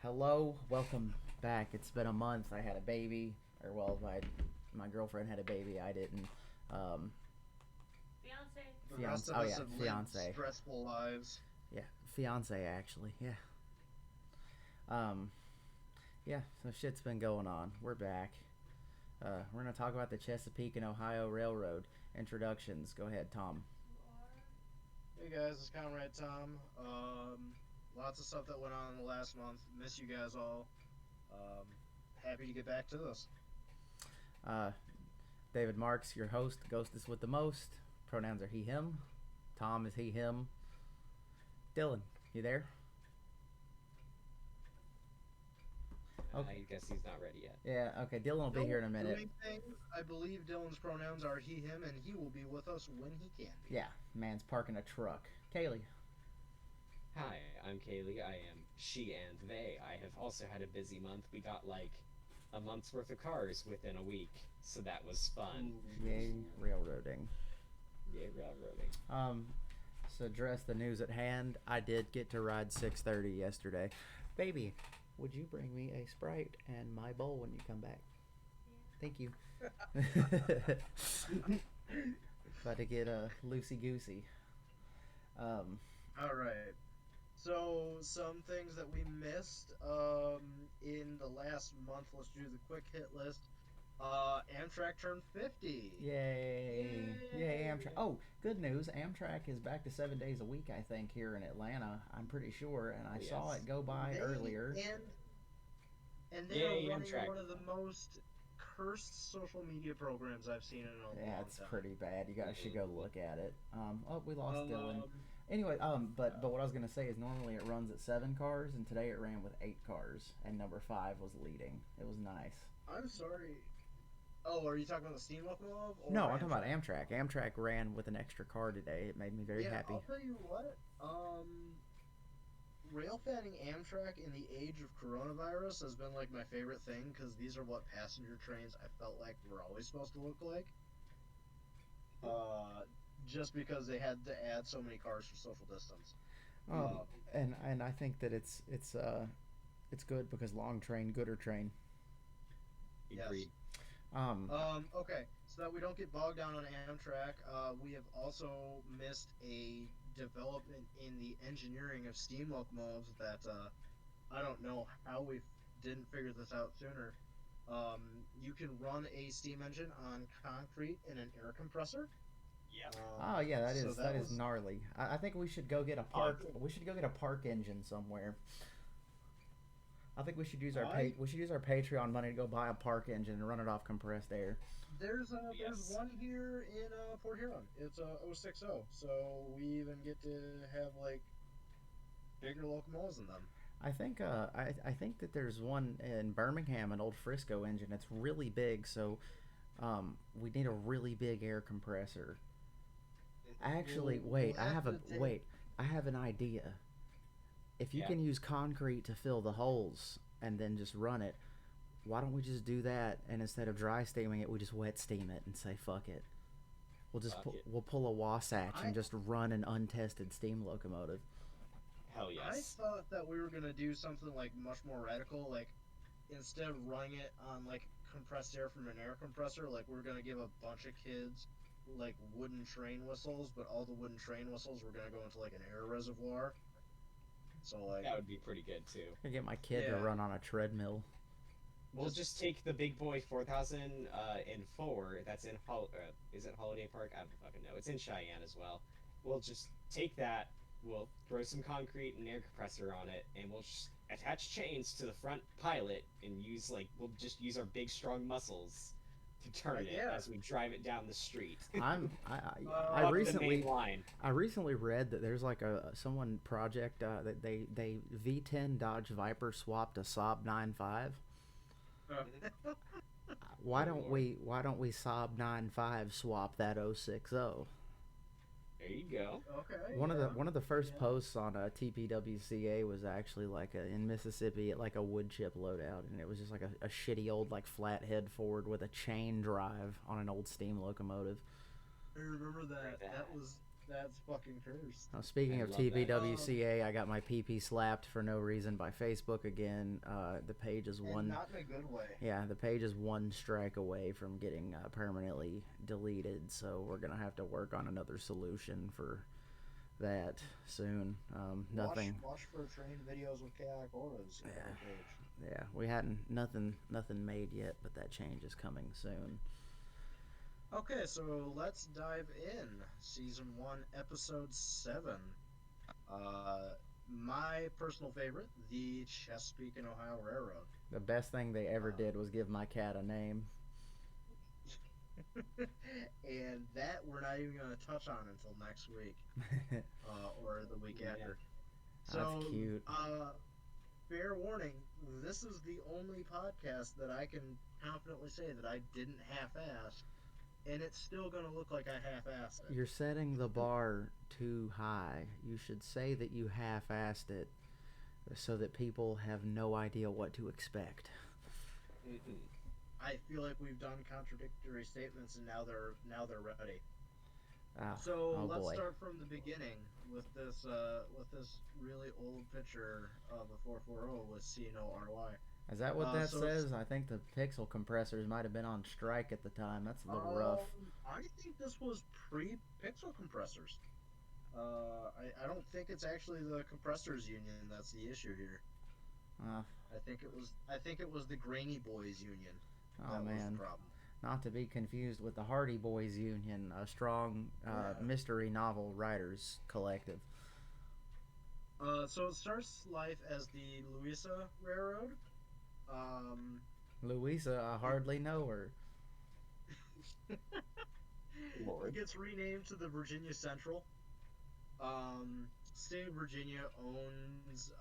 Hello, welcome back. It's been a month. I had a baby, or well, my girlfriend had a baby. I didn't. Um, Fiance. The rest fiance. of Oh us yeah, have lived fiance. stressful lives. Yeah, fiance actually. Yeah. Um, yeah. So shit's been going on. We're back. We're gonna talk about the Chesapeake and Ohio Railroad. Introductions. Go ahead, Tom. Hey guys, it's Comrade Tom. Lots of stuff that went on in the last month. Miss you guys all. Happy to get back to this. Uh, David Marks, your host. Ghostess with the most. Pronouns are he, him. Tom is he, him. Dylan, you there? Okay. I guess he's not ready yet. Yeah. Okay. Dylan will be here in a Don't do minute. anything. I believe Dylan's pronouns are he, him, and he will be with us when he can be. Yeah, man's parking a truck. Kaylee. Hi, I'm Kaylee. I am she and they. I have also had a busy month. We got like a month's worth of cars within a week, so that was fun. Yay, railroading. Yay, railroading. Um, so address the news at hand. I did get to ride 6:30 yesterday. Baby, would you bring me a Sprite and my bowl when you come back? Thank you. About to get a loosey goosey. Um, All right. So some things that we missed in the last month. Let's do the quick hit list. Amtrak turned 50. Yay! Yay, Yay! Amtrak. Oh, good news. Amtrak is back to 7 days a week, I think, here in Atlanta. I'm pretty sure, and I saw Yes. it go by They earlier. and they are Yay, running Amtrak. one of the most cursed social media programs I've seen in a Yeah, long it's time. pretty bad. You guys should go look at it. Oh, we lost Dylan. Um, Anyway, but what I was gonna say is normally it runs at 7 cars, and today it ran with 8 cars, and number 5 was leading. It was nice. I'm sorry. Oh, are you talking about the steam locomotive or No, I'm talking about Amtrak? Amtrak. Amtrak ran with an extra car today. It made me very Yeah, happy. I'll tell you what. Rail fanning Amtrak in the age of coronavirus has been like my favorite thing because these are what passenger trains I felt like were always supposed to look like. Uh, just because they had to add so many cars for social distance. Um, Uh, and I think that it's good because long train, gooder train. yes. Agreed. Um, Okay, so that we don't get bogged down on Amtrak, we have also missed a development in the engineering of steam locomotives that I don't know how we didn't figure this out sooner. You can run a steam engine on concrete in an air compressor. Yep. oh yeah, that So is that that is was gnarly. I think we should go get a Uh, park. We should go get a park engine somewhere. I think we should use our I we should use our Patreon money to go buy a park engine and run it off compressed air. there's yes. one here in Port Huron. It's a 060, so we even get to have like bigger locomotives than them. I think that there's one in Birmingham, an old Frisco engine. It's really big, so we need a really big air compressor. Actually, We'll wait, have to take. I have an idea. If you Yeah. can use concrete to fill the holes and then just run it, why don't we just do that? And instead of dry steaming it, we just wet steam it and say fuck it. Fuck it. We'll pull a Wasatch I and just run an untested steam locomotive. Hell I yes. thought that we were gonna do something like much more radical, like instead of running it on like compressed air from an air compressor, like we're gonna give a bunch of kids like wooden train whistles, but all the wooden train whistles were gonna go into like an air reservoir. So like, That would be pretty good too. I get my kid to yeah, run on a treadmill. We'll just just take the big boy 4000 in 4. That's in is it Holiday Park? I don't fucking know. It's in Cheyenne as well. We'll just take that. We'll throw some concrete and air compressor on it, and we'll just attach chains to the front pilot and we'll just use our big strong muscles to turn it yeah. as we drive it down the street I'm I Uh, up the main recently line. I recently read that there's like a someone project that they V10 Dodge Viper swapped a Saab 95. Oh lord. Why don't we Saab 95 swap that 060? There you go. okay, One of the first yeah. posts on TPWCA was actually like in Mississippi at like a wood chip loadout, and it was just like a shitty old like flathead Ford with a chain drive on an old steam locomotive. I remember Very that. bad. That was That's fucking cursed. Speaking I of love that. TVWCA, I got my PP slapped for no reason by Facebook again. The page is And one. not in a good way. Yeah, the page is one strike away from getting permanently deleted. So we're gonna have to work on another solution for that soon. Nothing. Watch for trained videos with chaotic auras. on Yeah. our page. Yeah, we hadn't nothing made yet, but that change is coming soon. Okay, so let's dive in. Season 1, Episode 7. My personal favorite, the Chesapeake and Ohio Railroad. The best thing they ever did was give my cat a name. And that we're not even going to touch on until next week. Or the week after. So, That's cute. Fair warning, this is the only podcast that I can confidently say that I didn't half-ass, and it's still going to look like I half-assed it. You're setting the bar too high. You should say that you half-assed it so that people have no idea what to expect. I feel like we've done contradictory statements, and now they're ready. Oh, Let's boy. start from the beginning with this really old picture of a 440 with C-N-O-R-Y. Is that what that so says? I think the pixel compressors might have been on strike at the time. That's a little rough. I think this was pre-pixel compressors. I don't think it's actually the compressors union that's the issue here. I think it was the Grainy Boys union. Oh, that was man. the problem. Not to be confused with the Hardy Boys Union, a strong mystery novel writers collective. So it starts life as the Louisa Railroad. Louisa, I hardly know her. It gets renamed to the Virginia Central. State of Virginia owns,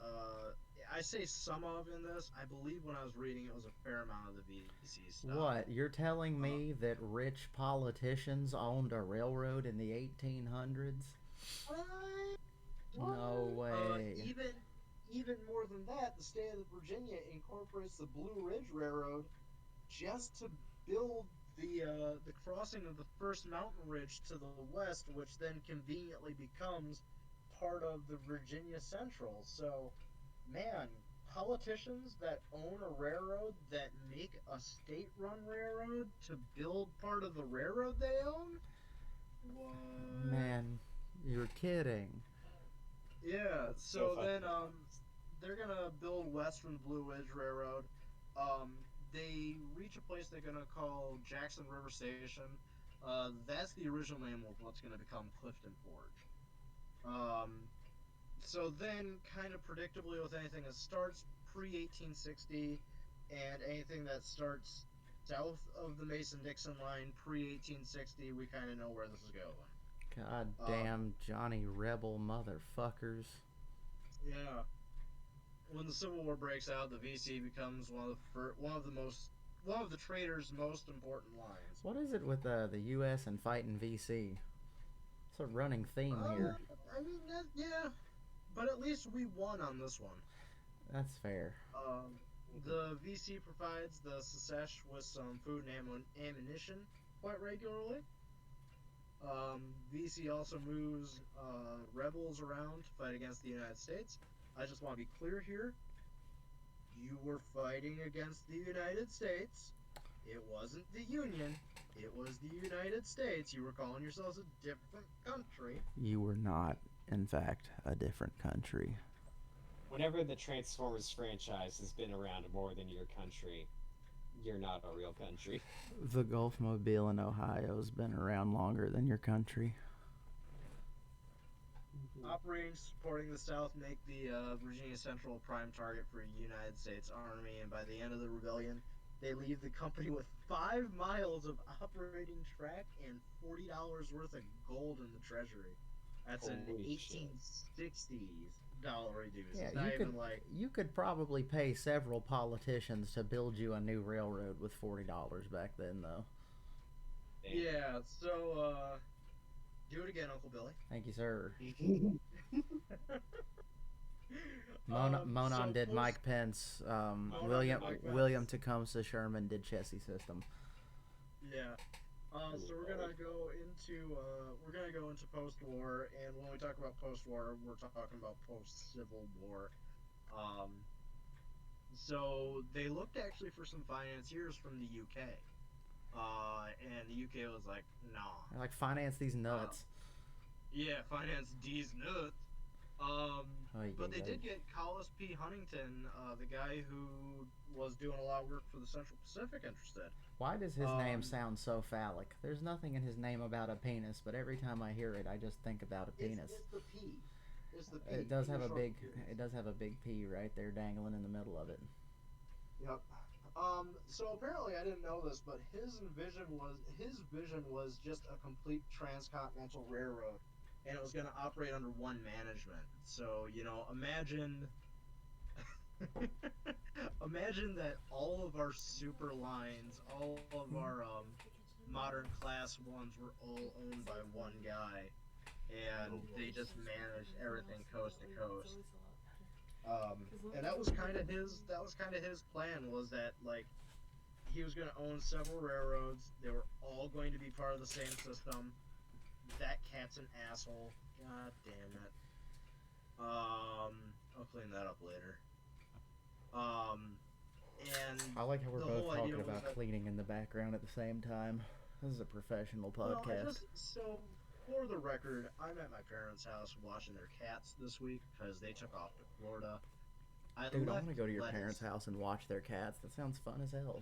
I say some of in this. I believe when I was reading it was a fair amount of the VC stuff. What? You're telling me that rich politicians owned a railroad in the 1800s? No way. Even more than that, the state of Virginia incorporates the Blue Ridge Railroad just to build the crossing of the first mountain ridge to the west, which then conveniently becomes part of the Virginia Central. So, man, politicians that own a railroad that make a state-run railroad to build part of the railroad they own? What? Man, you're kidding. Yeah, That's so so then fucking they're gonna build west from the Blue Ridge Railroad. They reach a place they're gonna call Jackson River Station. That's the original name of what's gonna become Clifton Forge. So then, kind of predictably with anything that starts pre-1860 and anything that starts south of the Mason-Dixon line pre-1860, we kind of know where this is going. God damn Johnny Rebel motherfuckers. Yeah. When the Civil War breaks out, the VC becomes one of the trader's most important lines. What is it with the U.S. and fighting VC? It's a running theme here. I mean, yeah, but at least we won on this one. That's fair. The VC provides the Secesh with some food and ammunition quite regularly. VC also moves rebels around to fight against the United States. I just want to be clear here. You were fighting against the United States. It wasn't the Union. It was the United States. You were calling yourselves a different country. You were not, in fact, a different country. Whenever the Transformers franchise has been around more than your country, you're not a real country. The Gulf Mobile in Ohio's been around longer than your country. Operating supporting the South make the Virginia Central a prime target for the United States Army, and by the end of the rebellion, they leave the company with 5 miles of operating track and $40 worth of gold in the treasury. That's an Holy shit. 1860s dollar reduce. Yeah, It's not even like you could probably pay several politicians to build you a new railroad with $40 back then, though. Damn. yeah. So do it again, Uncle Billy. Thank you, sir. So Monon did post- Mike Pence. did William Mike Pence. William Tecumseh Sherman did Chessie System. Yeah. So we're gonna go into post-war, and when we talk about post-war, we're talking about post-Civil War. Um, so they looked actually for some financiers from the UK, and the UK was like, nah, I like finance these uh, nuts. yeah, finance these nuts. Oh, But they yeah. did get Collis P. Huntington, the guy who was doing a lot of work for the Central Pacific, interested. Why does his name Um, sound so phallic? There's nothing in his name about a penis, but every time I hear it, I just think about a it's penis. it's the P, it's the It P, does have penis a short big, for penis. it does have a big P right there dangling in the middle of it. Yep. So apparently I didn't know this, but his vision was just a complete transcontinental railroad, and it was going to operate under one management. So imagine, imagine that all of our super lines, all of our modern class ones were all owned by one guy, and they just managed everything coast to coast. And that was kind of his plan, was that like he was going to own several railroads. They were all going to be part of the same system. That cat's an asshole. God damn it. I'll clean that up later. Um, and I like how we're the both whole idea talking was about that, cleaning in the background at the same time. This is a professional well, podcast. for the record, I'm at my parents' house watching their cats this week because they took off to Florida. I Dude, I want left to go to your parents' lettuce. house and watch their cats. That sounds fun as hell.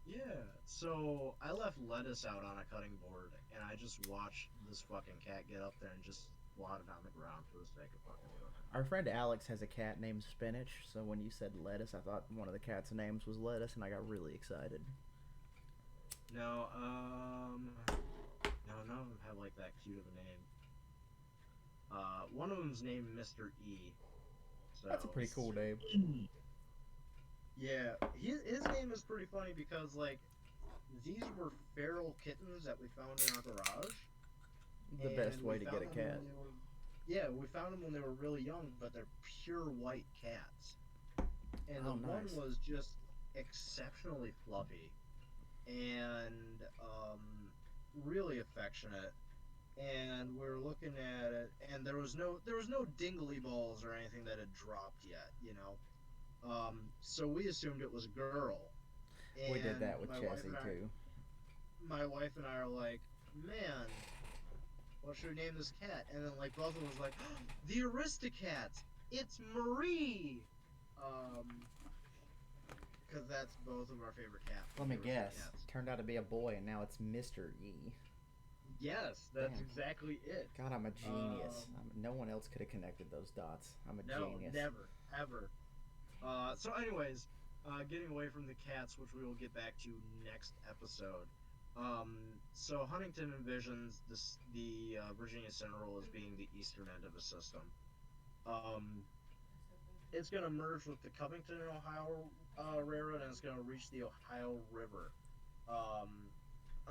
Yeah, so I left lettuce out on a cutting board, and I just watched this fucking cat get up there and just squat it on the ground for the sake of fucking doing it. Our friend Alex has a cat named Spinach, so when you said lettuce, I thought one of the cat's names was Lettuce, and I got really excited. No, no, none of them have like that cute of a name. One of them's named Mr. E. That's a So pretty cool name. yeah, his name is pretty funny because like these were feral kittens that we found in our garage, The best and we way to get found a them cat. when they were yeah, we found them when they were really young, but they're pure white cats. And the Oh, one nice. was just exceptionally fluffy and really affectionate. And we were looking at it, and there was no dingly balls or anything that had dropped yet, so we assumed it was a girl. We did And that with Chessie, too. my wife and I are like, man, what should we name this cat? And then like both of us was like, oh, the Aristocats, it's Marie. Um, because that's both of our favorite cats, Let the me guess. Aristocats. Turned out to be a boy, and now it's Mr. E. Yes, that's Damn. exactly it. God, I'm a genius. Um, No one else could have connected those dots. I'm a no, genius. never, ever. So anyways, getting away from the cats, which we will get back to next episode. So Huntington envisions the Virginia Central as being the eastern end of a system. Um, it's going to merge with the Covington and Ohio Railroad, and it's going to reach the Ohio River. Um,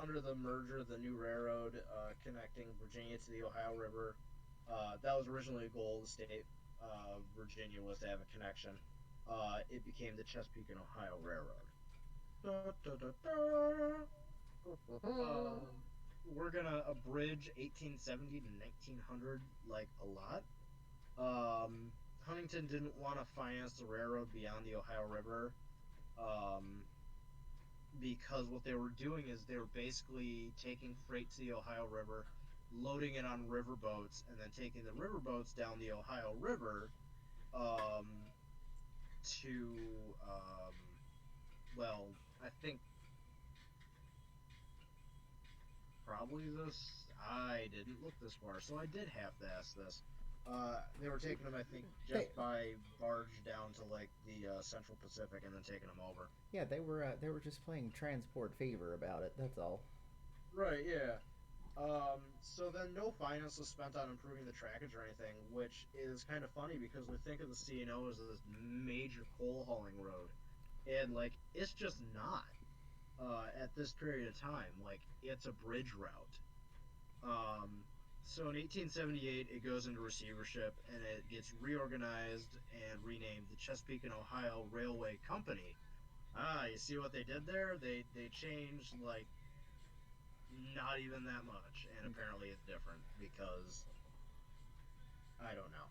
Under the merger, the new railroad connecting Virginia to the Ohio River, that was originally a goal of the state. Virginia was to have a connection. It became the Chesapeake and Ohio Railroad. Da, da, da, da. We're gonna abridge 1870 to 1900 like a lot. Um, Huntington didn't want to finance the railroad beyond the Ohio River, um, because what they were doing is they were basically taking freight to the Ohio River, loading it on river boats, and then taking the river boats down the Ohio River, um, to well, I think probably this. I didn't look this far, so I did have to ask this. They were taking them, I think, They, just by barge down to like the Central Pacific, and then taking them over. yeah, they were just playing transport fever about it. That's all. Right. Yeah. So then no finance was spent on improving the trackage or anything, which is kind of funny because we think of the C&O as this major coal hauling road, and like it's just not. At this period of time, like it's a bridge route. Um, so in 1878, it goes into receivership and it gets reorganized and renamed the Chesapeake and Ohio Railway Company. Ah, you see what they did there? They changed like not even that much, and apparently it's different because I don't know.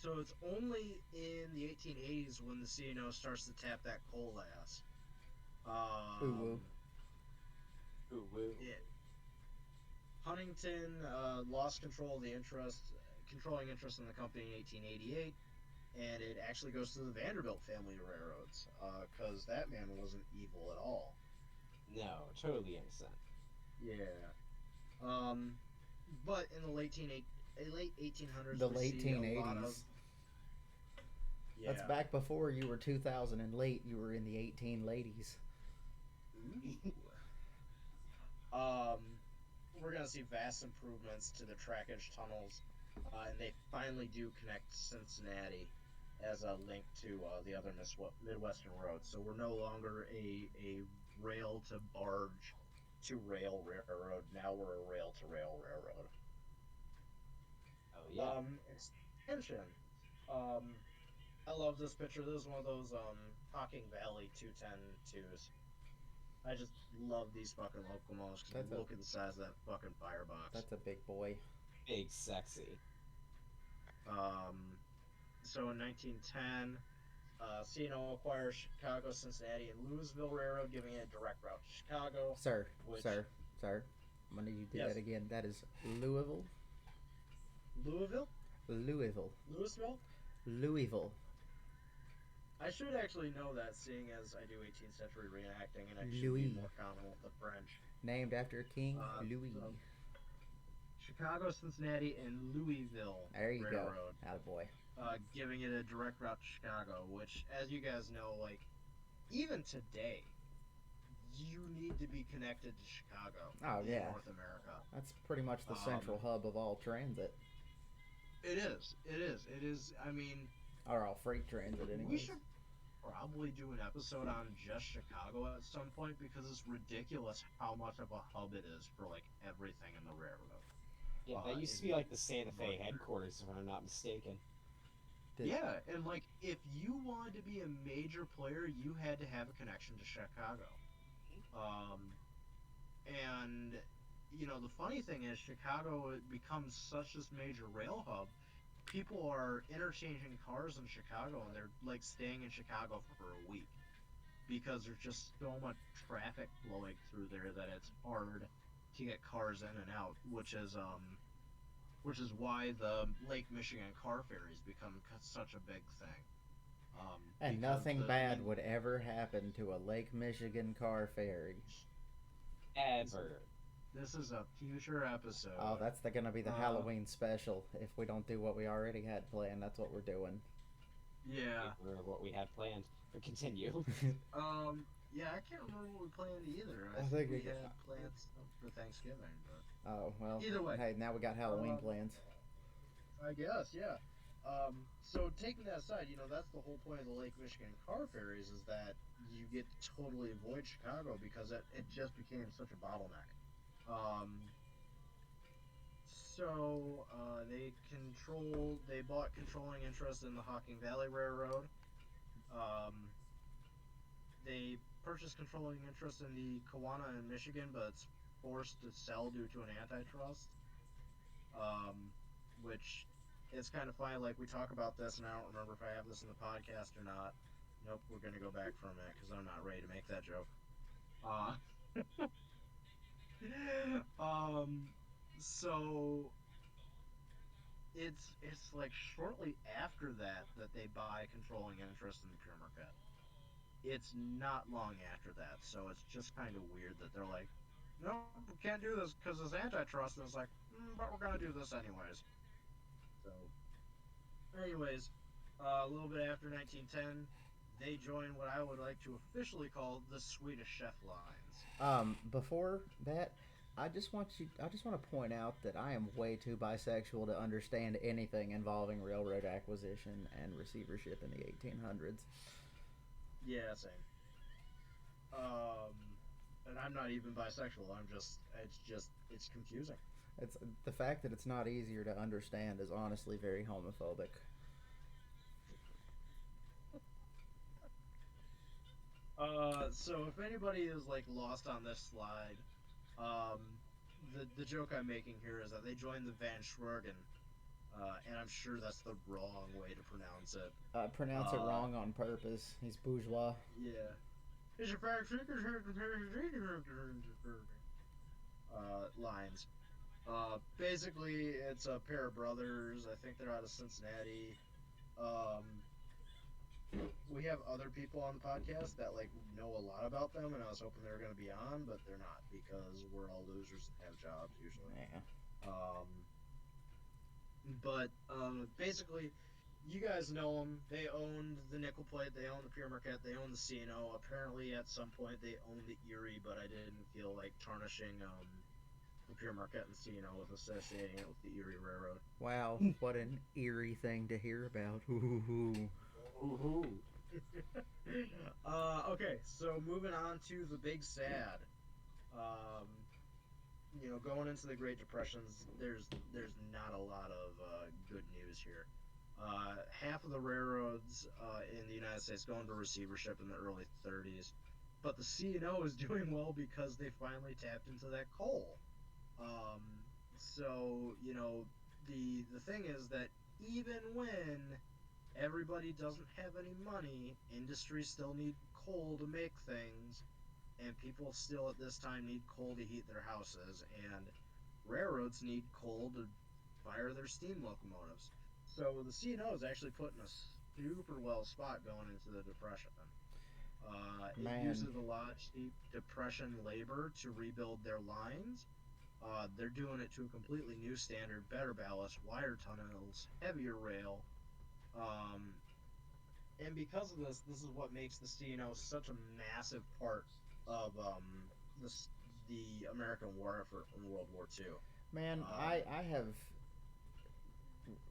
So it's only in the 1880s when the CNO starts to tap that coal ass. Ooh, woo. Ooh, woo. It, Huntington lost controlling interest in the company in 1888, and it actually goes to the Vanderbilt family of railroads, because that man wasn't evil at all. No, totally innocent. Yeah. Um, but in the late 1800s, The we late see a teen lot of 80s. That's yeah. back before you were 2000 and late. You were in the 18 ladies. Ooh. Um, we're gonna see vast improvements to the trackage tunnels, and they finally do connect Cincinnati as a link to the other Midwestern roads. So we're no longer a rail to barge to rail railroad. Now we're a rail to rail railroad. Oh yeah. Extension. Um, I love this picture. This is one of those Hocking Valley 210-2s. I just love these fucking locomotives because That's a look at the size of that fucking firebox. that's a big boy. Big sexy. Um, so in 1910, CNO acquires Chicago, Cincinnati, and Louisville Railroad, giving it a direct route to Chicago. Sir, Which sir, sir. I'm gonna you do yes, that again. That is Louisville, Louisville, Louisville, Louisville. Louisville, I should actually know that, seeing as I do 18th century reenacting, and I should be Louis. more common with the French. Named after King Louis. So Chicago, Cincinnati, and Louisville There you go. Railroad, Attaboy. giving it a direct route to Chicago, which, as you guys know, like, even today, you need to be connected to Chicago Oh in yeah, North America. that's pretty much the central hub of all transit, It is. It is. It is. I mean, or all freight transit, we anyways. should probably do an episode on just Chicago at some point because it's ridiculous how much of a hub it is for like everything in the railroad. Yeah, that used to be like the Santa Fe headquarters, if I'm not mistaken. Yeah, and like if you wanted to be a major player, you had to have a connection to Chicago. Um, and the funny thing is, Chicago becomes such this major rail hub. People are interchanging cars in Chicago, and they're like staying in Chicago for a week because there's just so much traffic flowing through there that it's hard to get cars in and out, which is why the Lake Michigan car ferries become such a big thing. And Because nothing bad would ever happen to a Lake Michigan car ferry. Ever. This is a future episode. Oh, that's gonna be the Halloween special. If we don't do what we already had planned, that's what we're doing. Yeah. Or what we had planned. But continue. Yeah, I can't remember what we planned either. I I think think we had plans for Thanksgiving, but Oh well. Either way. Hey, now we got Halloween plans. I guess, yeah. So taking that aside, that's the whole point of the Lake Michigan car ferries is that you get to totally avoid Chicago because it just became such a bottleneck. Um, they bought controlling interest in the Hocking Valley Railroad. Um, they purchased controlling interest in the Kewanna in Michigan, but it's forced to sell due to an antitrust. Which it's kind of funny. Like we talk about this, and I don't remember if I have this in the podcast or not. Nope, we're gonna go back for a minute because I'm not ready to make that joke. Uh, so it's like shortly after that they buy controlling interest in the Pure Market. It's not long after that, so it's just kind of weird that they're like, no, we can't do this because it's antitrust, and it's like, but we're gonna do this anyways. So, anyways, a little bit after 1910, they join what I would like to officially call the Swedish Chef Lines. Before that, I just want to point out that I am way too bisexual to understand anything involving railroad acquisition and receivership in the 1800s. Yeah, same. And I'm not even bisexual. It's confusing. It's the fact that it's not easier to understand is honestly very homophobic. So if anybody is like lost on this slide, um, the joke I'm making here is that they joined the Van Schwergen, and I'm sure that's the wrong way to pronounce it. Pronounce it Uh, wrong on purpose. He's bourgeois. yeah. Is your fact lines. Basically, it's a pair of brothers. I think they're out of Cincinnati. Um, we have other people on the podcast that like know a lot about them, and I was hoping they were going to be on, but they're not because we're all losers that have jobs usually. Yeah. Basically, you guys know them. They owned the Nickel Plate. They owned the Pure Marquette. They owned the CNO. Apparently, at some point, they owned the Erie, but I didn't feel like tarnishing the Pure Marquette and CNO with associating it with the Erie Railroad. Wow, what an eerie thing to hear about. Ooh. Ooh. Okay, so moving on to the big sad. Um, going into the Great Depressions, there's not a lot of good news here. Half of the railroads in the United States go into receivership in the early 30s, but the C&O is doing well because they finally tapped into that coal. Um, the thing is that even when everybody doesn't have any money, industries still need coal to make things, and people still at this time need coal to heat their houses, and railroads need coal to fire their steam locomotives. So the C&O is actually put in a super well spot going into the Depression. It Man. uses a lot of cheap Depression labor to rebuild their lines. They're doing it to a completely new standard, better ballast, wider tunnels, heavier rail. Um, and because of this, this is what makes the C&O such a massive part of this, the American war effort in World War II. Man, Um, I have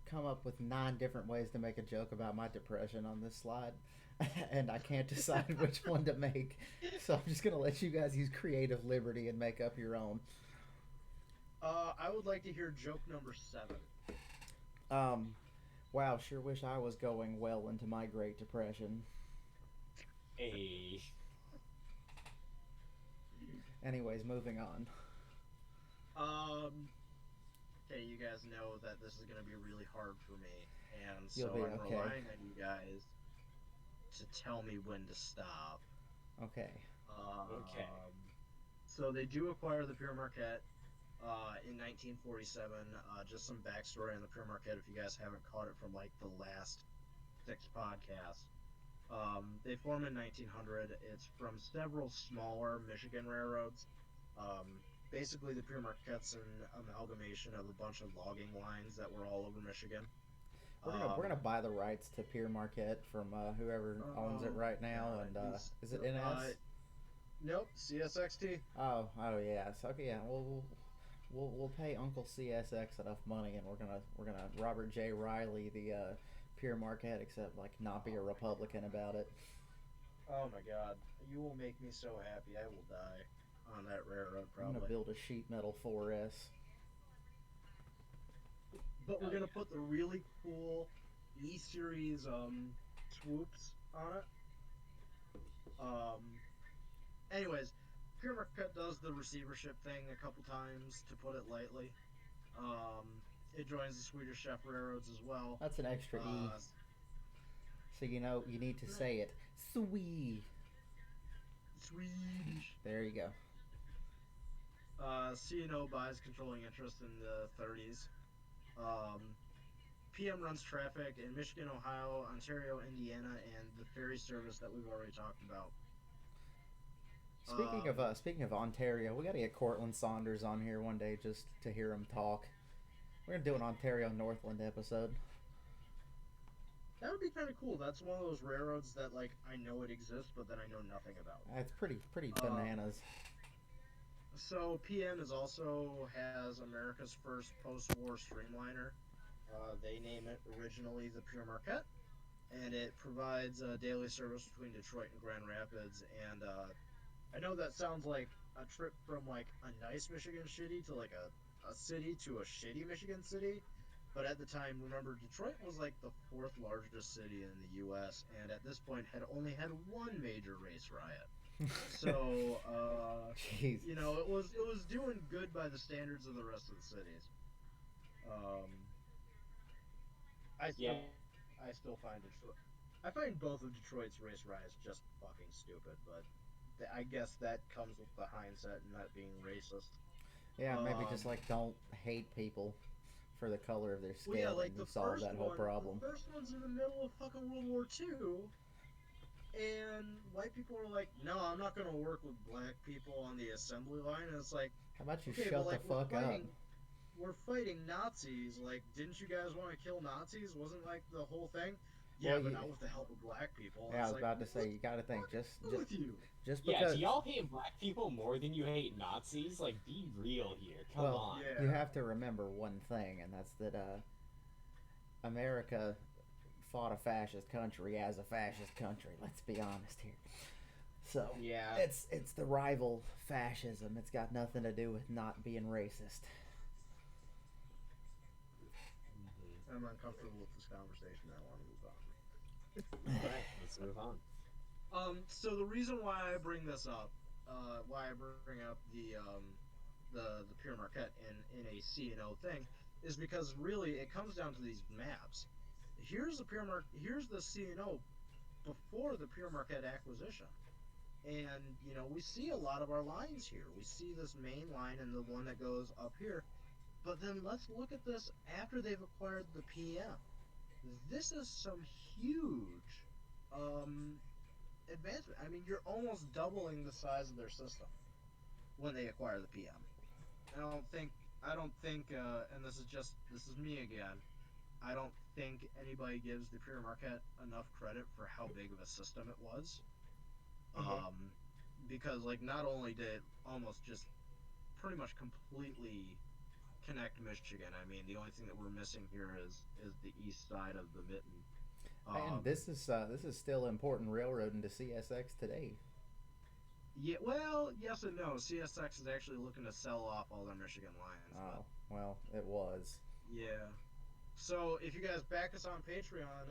come up with 9 different ways to make a joke about my depression on this slide, and I can't decide which one to make. So I'm just gonna let you guys use creative liberty and make up your own. I would like to hear joke number 7. Um, wow, sure wish I was going well into my Great Depression. Hey. Anyways, moving on. Um, okay, you guys know that this is going to be really hard for me, and You'll so be I'm okay. relying on you guys to tell me when to stop. Okay. Okay. So they do acquire the Pure Marquette in 1947. Just some backstory on the Pure Marquette, if you guys haven't caught it from like the last 6 podcasts. They formed in 1900. It's from several smaller Michigan railroads. Um, Basically, the Pure Marquette's an amalgamation of a bunch of logging lines that were all over Michigan. We're gonna Um, buy the rights to Pierre Marquette from whoever owns it right now, God, and he's is it NS? nope, CSXT. Oh yeah. So okay, yeah. We'll pay Uncle CSX enough money, and we're gonna Robert J. Riley the Pierre Marquette, except like not be a Republican about it. Oh my God, you will make me so happy. I will die on that railroad I'm gonna probably. build a sheet metal 4S. But we're Hell gonna yeah. put the really cool E series swoops on it. Um, Anyways, Pure Marquette does the receivership thing a couple times, to put it lightly. Um, it joins the Swedish Chef Railroads as well. That's an extra E, Uh, so you need to say it. Sweet. Swedish. There you go. C&O buys controlling interest in the 30s. Um, PM runs traffic in Michigan, Ohio, Ontario, Indiana, and the ferry service that we've already talked about. Speaking of Ontario, we got to get Cortland Saunders on here one day just to hear him talk. We're gonna do an Ontario Northland episode. That would be kind of cool. That's one of those railroads that like I know it exists, but then I know nothing about. It's pretty Um, bananas. so PM is also has America's first post-war streamliner. They name it originally the Pure Marquette, and it provides a daily service between Detroit and Grand Rapids. And I know that sounds like a trip from like a nice Michigan city to like a city to a shitty Michigan city, But at the time, remember, Detroit was like the fourth largest city in the U.S. and at this point had only had one major race riot. So, Jesus. it was doing good by the standards of the rest of the cities. Um, I Yeah. still I still find Detroit. I find both of Detroit's race riots just fucking stupid, but I guess that comes with the hindsight and not being racist. Yeah, maybe Um, just like don't hate people for the color of their well, yeah, skin, like and you solve that whole the problem. first one's in the middle of fucking World War II, and white people are like, "No, I'm not gonna work with black people on the assembly line." And it's like, How about you okay, but shut the like fuck up? we're fighting Nazis. Like, didn't you guys want to kill Nazis? Wasn't like the whole thing? Well, Yeah, but not with the help of black people. And yeah, I it's was like, about to say what you got to the think fuck is wrong with you? just Yeah, do because. y'all hate black people more than you hate Nazis? Like, be real here. Come Well, on. you Yeah. have to remember one thing, and that's that America fought a fascist country as a fascist country. Let's be honest here. So Yeah. it's the rival fascism. It's got nothing to do with not being racist. I'm uncomfortable with this conversation. I want to move on. Alright, let's move on. So the reason why I bring this up, why I bring up the Pure Marquette in a C&O thing, is because really it comes down to these maps. Here's the C&O before the Pure Marquette acquisition, and we see a lot of our lines here. We see this main line and the one that goes up here, but then let's look at this after they've acquired the PM. This is some huge um, advancement. I mean, you're almost doubling the size of their system when they acquire the PM. I don't think, and this is me again. I don't think anybody gives the Pure Marquette enough credit for how big of a system it was. Mhm. Because like not only did it almost just pretty much completely connect Michigan. I mean, the only thing that we're missing here is the east side of the mitten. And Um, this is still important railroading to CSX today. yeah, well, yes and no. CSX is actually looking to sell off all their Michigan lines, but Oh well, it was. yeah. So if you guys back us on Patreon,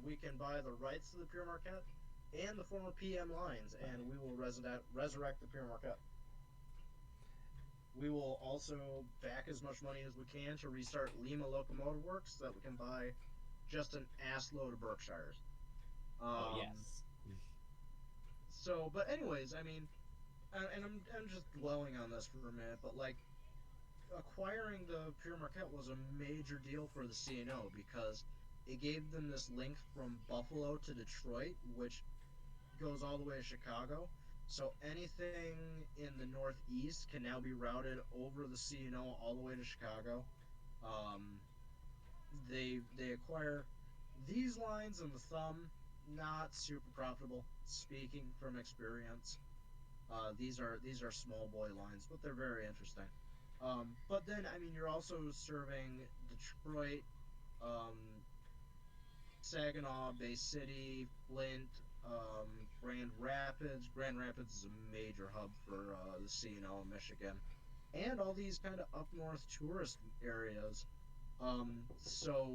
we can buy the rights to the Pure Marquette and the former PM lines, and we will resurrect the Pure Marquette. We will also back as much money as we can to restart Lima Locomotive Works so that we can buy just an ass load of Berkshires. Oh, Um, yes. but anyways, I mean, and I'm just dwelling on this for a minute, but like acquiring the Pure Marquette was a major deal for the CNO because it gave them this link from Buffalo to Detroit, which goes all the way to Chicago. So anything in the Northeast can now be routed over the CNO all the way to Chicago. Um, they acquire these lines and the thumb, not super profitable. Speaking from experience, these are small boy lines, but they're very interesting. But then I mean you're also serving Detroit, um, Saginaw, Bay City, Flint, Grand Rapids. Grand Rapids is a major hub for the CNO in Michigan, and all these kind of up north tourist areas. So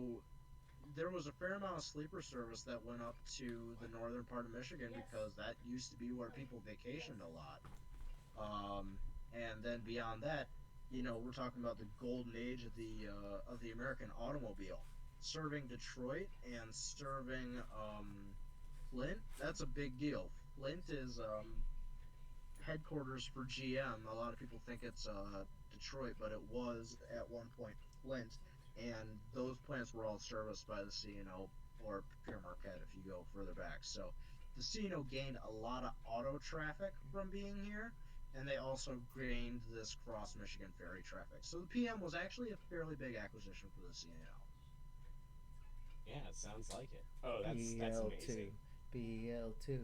there was a fair amount of sleeper service that went up to the northern part of Michigan because that used to be where people vacationed a lot. And then beyond that, we're talking about the golden age of the American automobile, serving Detroit and serving Flint. That's a big deal. Flint is headquarters for GM. A lot of people think it's Detroit, but it was at one point Flint, and those plants were all serviced by the CNO or Pure Marquette if you go further back. So the CNO gained a lot of auto traffic from being here, and they also gained this cross Michigan ferry traffic. So the PM was actually a fairly big acquisition for the CNO. Yeah, it sounds like it. Oh, that's BL2, amazing. BL2.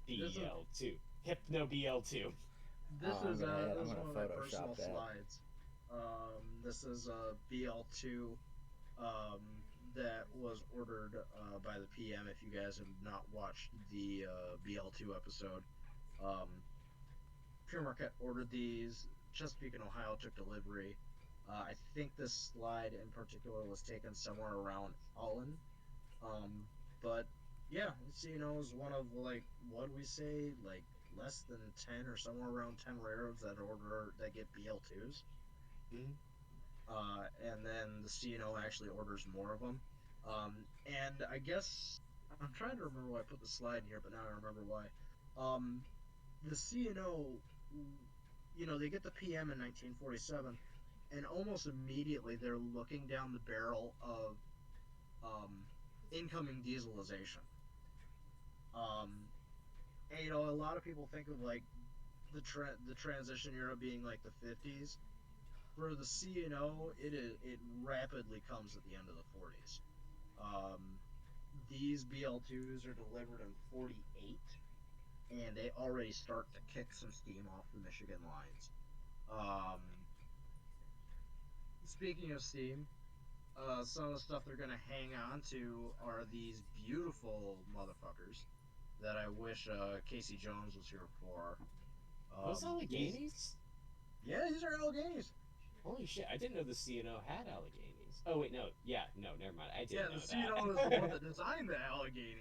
This is BL2. Hypno BL2. Oh, I'm this is gonna one of my Photoshop personal that. slides. This is a BL2 um, that was ordered by the PM. If you guys have not watched the BL2 episode, um, Pure Marquette ordered these. Chesapeake and Ohio took delivery. I think this slide in particular was taken somewhere around Holland. But yeah, CNO is one of like what do we say, like less than 10 or somewhere around 10 railroads that get BL2s. Mhm. And then the CNO actually orders more of them. And I guess I'm trying to remember why I put the slide in here, but now I remember why. The CNO, they get the PM in 1947, and almost immediately they're looking down the barrel of um, incoming dieselization. Um, and a lot of people think of like the transition era being like the 50s. For the CNO, it rapidly comes at the end of the 40s. Um, these BL2s are delivered in 48, and they already start to kick some steam off the Michigan lines. Um, Speaking of steam, some of the stuff they're going to hang on to are these beautiful motherfuckers that I wish Casey Jones was here for. Those These, Alleghenies? yeah, these are Alleghenies. Holy shit! I didn't know the CNO had Alleghenies. Oh wait, no. Yeah, no, never mind. I Yeah, didn't the know CNO is the one that. that designed the Allegheny.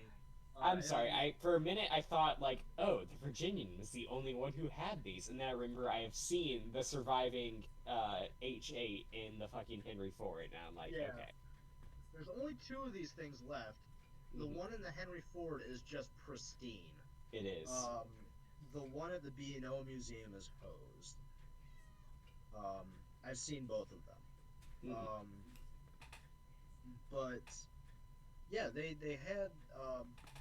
I'm And sorry. I for a minute I thought like, oh, the Virginian was the only one who had these, and then I remember I have seen the surviving H8 in the fucking Henry Ford, and I'm like, yeah, okay. there's only two of these things left. The Hmm. one in the Henry Ford is just pristine. It is. Um, the one at the B&O Museum is hosed. Um, I've seen both of them. Hmm. Um, but yeah, they had.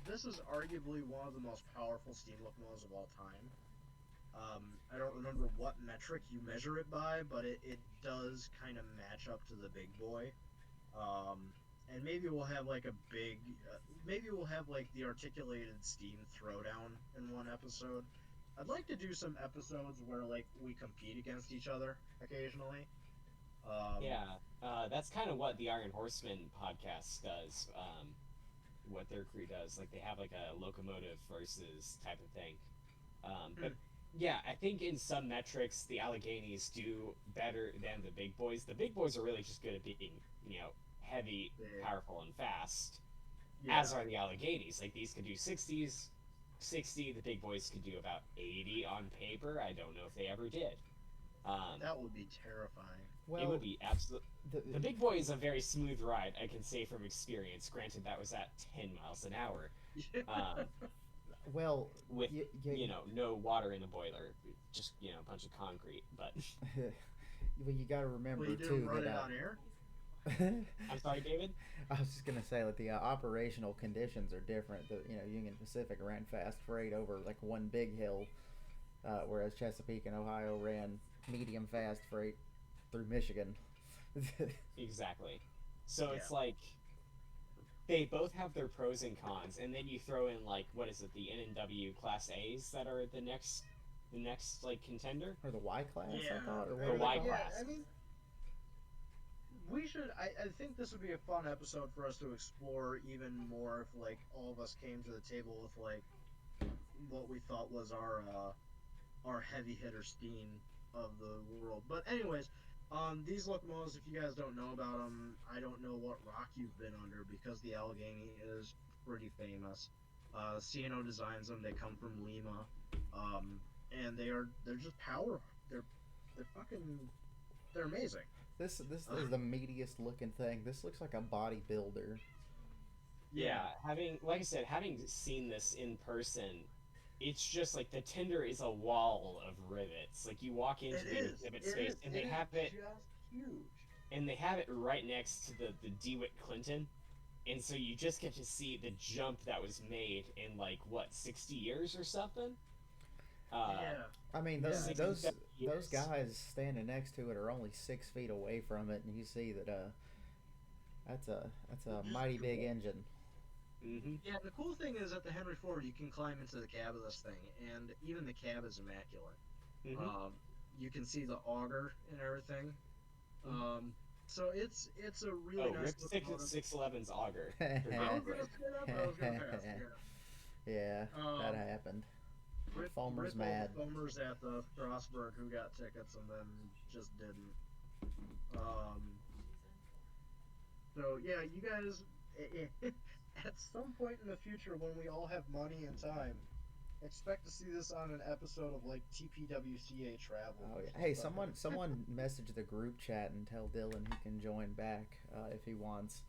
This is arguably one of the most powerful steam locomotives of all time. I don't remember what metric you measure it by, but it does kind of match up to the big boy. And maybe we'll have like maybe we'll have like the articulated steam throwdown in one episode. I'd like to do some episodes where like we compete against each other occasionally. Um, Yeah. That's kind of what the Iron Horseman podcast does. What their crew does, like they have like a locomotive versus type of thing. But yeah, I think in some metrics the Alleghenies do better than the big boys. The big boys are really just good at being, heavy, big, powerful, and fast. yeah, As are the Alleghenies. Like these could do 60s, 60. The big boys could do about 80 on paper. I don't know if they ever did. Um, that would be terrifying. it would Well, be absolute. the, The big boy is a very smooth ride, I can say from experience. Granted, that was at 10 miles an hour. Um, well, with you, no water in the boiler, just a bunch of concrete. But well, you got to remember Well, you didn't too run it that on air. I'm sorry, David. I was just gonna say that the operational conditions are different. The Union Pacific ran fast freight over like one big hill, whereas Chesapeake and Ohio ran medium fast freight through Michigan. Exactly. So Yeah, it's like they both have their pros and cons, and then you throw in like what is it, the N&W Class A's that are the next like contender, Or the Y class, yeah, I thought, or I what the are mean, they Y called? yeah. class. I mean, we should. I think this would be a fun episode for us to explore even more if like all of us came to the table with like what we thought was our heavy hitter steam of the world. But anyways, these locomotives, if you guys don't know about them, I don't know what rock you've been under because the Allegheny is pretty famous. CNO designs them. They come from Lima, um, and they're just power. They're fucking they're amazing. This Uh, is the meatiest looking thing. This looks like a bodybuilder. Yeah, yeah, like I said, having seen this in person, it's just like the tender is a wall of rivets. Like you walk into it the is. exhibit It space, is. and It they is have it, just huge. right next to the DeWitt Clinton, and so you just get to see the jump that was made in like what 60 years or something. Uh, Yeah, I mean, yeah. those I sixty mean, those seventy those years. guys standing next to it are only 6 feet away from it, and you see that that's a which is mighty big cool. engine. Mm-hmm. Yeah, the cool thing is at the Henry Ford, you can climb into the cab of this thing, and even the cab is immaculate. Mm-hmm. Um, you can see the auger and everything. Mm-hmm. Um, so it's a really Oh, nice Rip locomotive. 611's auger for I David was gonna Gray. say that, but I was gonna pass. Yeah, Yeah. that happened. Fulmer's Rip all mad. the foamers at the Frostburg who got tickets and then just didn't. Um, so yeah, you guys, at some point in the future when we all have money and time, expect to see this on an episode of like TPWCA Travel. Oh yeah. Hey, someone message the group chat and tell Dylan he can join back if he wants.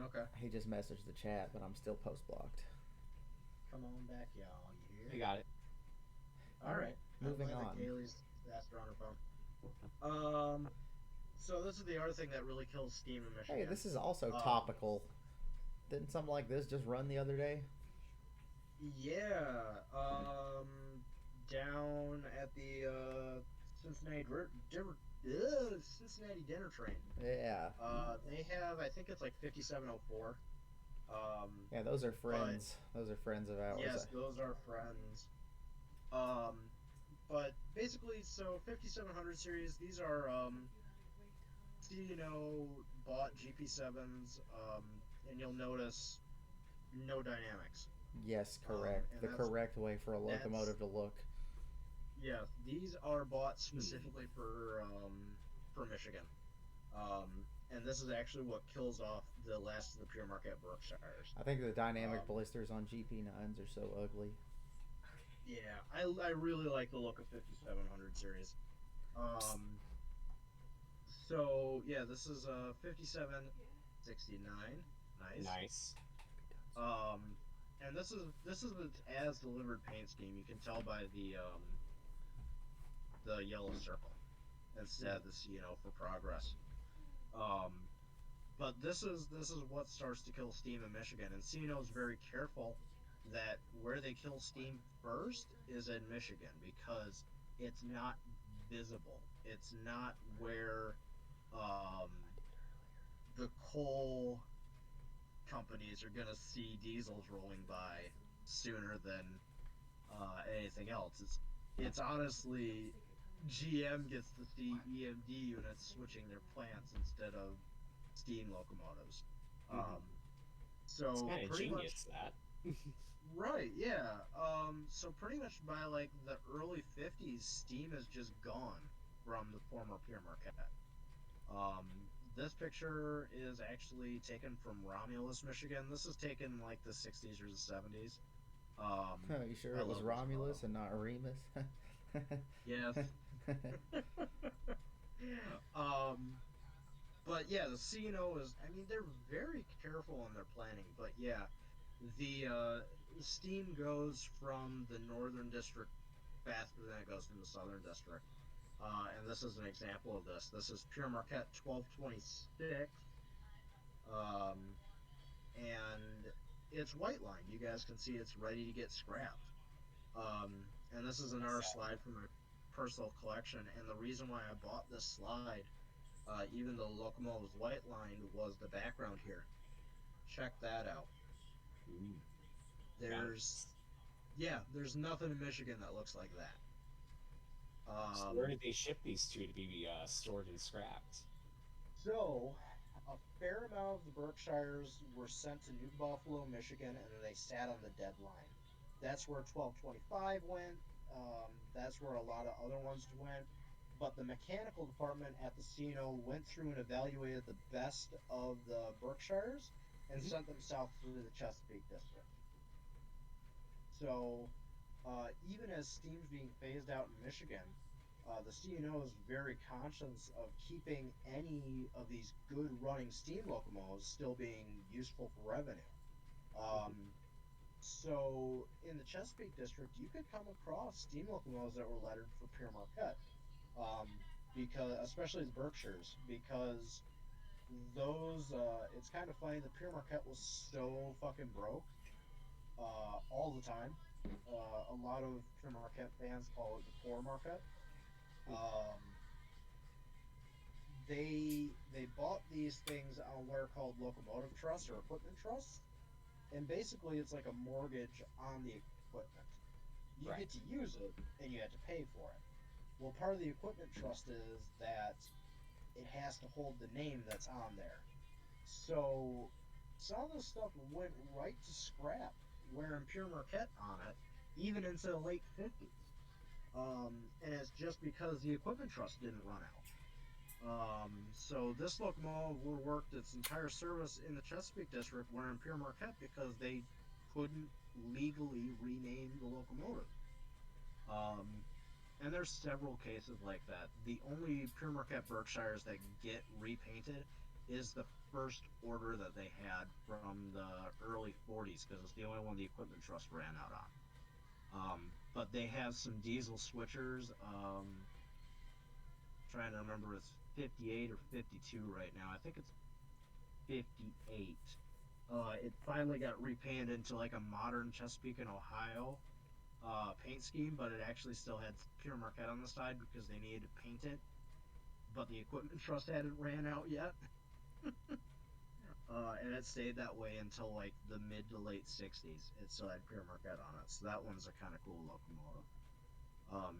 Okay. He just messaged the chat, but I'm still post blocked. Come on back, y'all. You I hear? got it. All right. Moving I'm glad on. that Kaylee's faster on her phone. So this is the other thing that really kills Steam in Michigan. Hey, this is also topical. Didn't something like this just run the other day? Yeah. Down at the Cincinnati Cincinnati dinner train. Yeah. They have, I think it's like 5704. Yeah, those are friends. Those are friends of ours. Yes, those are friends. But basically, so 5700 series, these are bought GP7s, and you'll notice no dynamics. Yes, correct. The correct way for a locomotive to look. Yeah, these are bought specifically for Michigan. And this is actually what kills off the last of the pure market Berkshires. I think the dynamic blisters on GP9s are so ugly. Yeah, I really like the look of 5700 series. So yeah, this is 5769. Nice. And this is its as delivered paint scheme. You can tell by the yellow circle instead of the C&O for progress. But this is what starts to kill steam in Michigan, and C&O is very careful that where they kill steam first is in Michigan because it's not visible. It's not where the coal companies are gonna see diesels rolling by sooner than anything else. It's honestly GM gets to see EMD units switching their plants instead of steam locomotives. So it's kind of pretty genius much, that. right, yeah. So pretty much by like the early 50s, steam is just gone from the former Pure Marquette. This picture is actually taken from Romulus, Michigan. This is taken like the 60s or the 70s. You sure it was Romulus and not Remus? Yes. But yeah, the C&O is, I mean, they're very careful in their planning, but yeah, the steam goes from the northern district faster than it goes from the southern district. And this is an example of this. This is Pure Marquette 1226. And it's white line. You guys can see it's ready to get scrapped. And this is another slide from my personal collection. And the reason why I bought this slide, even though the locomotive was white lined, was the background here. Check that out. Ooh. There's nothing in Michigan that looks like that. So where did they ship these to be stored and scrapped? So, a fair amount of the Berkshires were sent to New Buffalo, Michigan, and then they sat on the deadline. That's where 1225 went. That's where a lot of other ones went. But the mechanical department at the C&O went through and evaluated the best of the Berkshires and sent them south through the Chesapeake district. So, even as steam's being phased out in Michigan, the C&O is very conscious of keeping any of these good running steam locomotives still being useful for revenue. So in the Chesapeake district, you could come across steam locomotives that were lettered for Pure Marquette, because especially the Berkshires, because those it's kind of funny. The Pure Marquette was so fucking broke all the time. A lot of Pure Marquette fans call it the poor Marquette. They bought these things on what are called locomotive trusts or equipment trusts, and basically it's like a mortgage on the equipment. You get to use it, and you have to pay for it. Well, part of the equipment trust is that it has to hold the name that's on there. So some of this stuff went right to scrap, wearing Pure Marquette on it, even into the late 50s. And it's just because the equipment trust didn't run out. So this locomotive would have worked its entire service in the Chesapeake district, where in Pure Marquette, because they couldn't legally rename the locomotive. Um, and there's several cases like that. The only Pure Marquette Berkshires that get repainted is the first order that they had from the early 40s, because it's the only one the equipment trust ran out on. But they have some diesel switchers. Trying to remember, it's 58 or 52 right now. I think it's 58. It finally got repainted into like a modern Chesapeake and Ohio paint scheme, but it actually still had Pure Marquette on the side because they needed to paint it. But the equipment trust hadn't ran out yet. And it stayed that way until like the mid to late 60s. It still had Pure Marquette on it, so that one's a kind of cool locomotive. Um,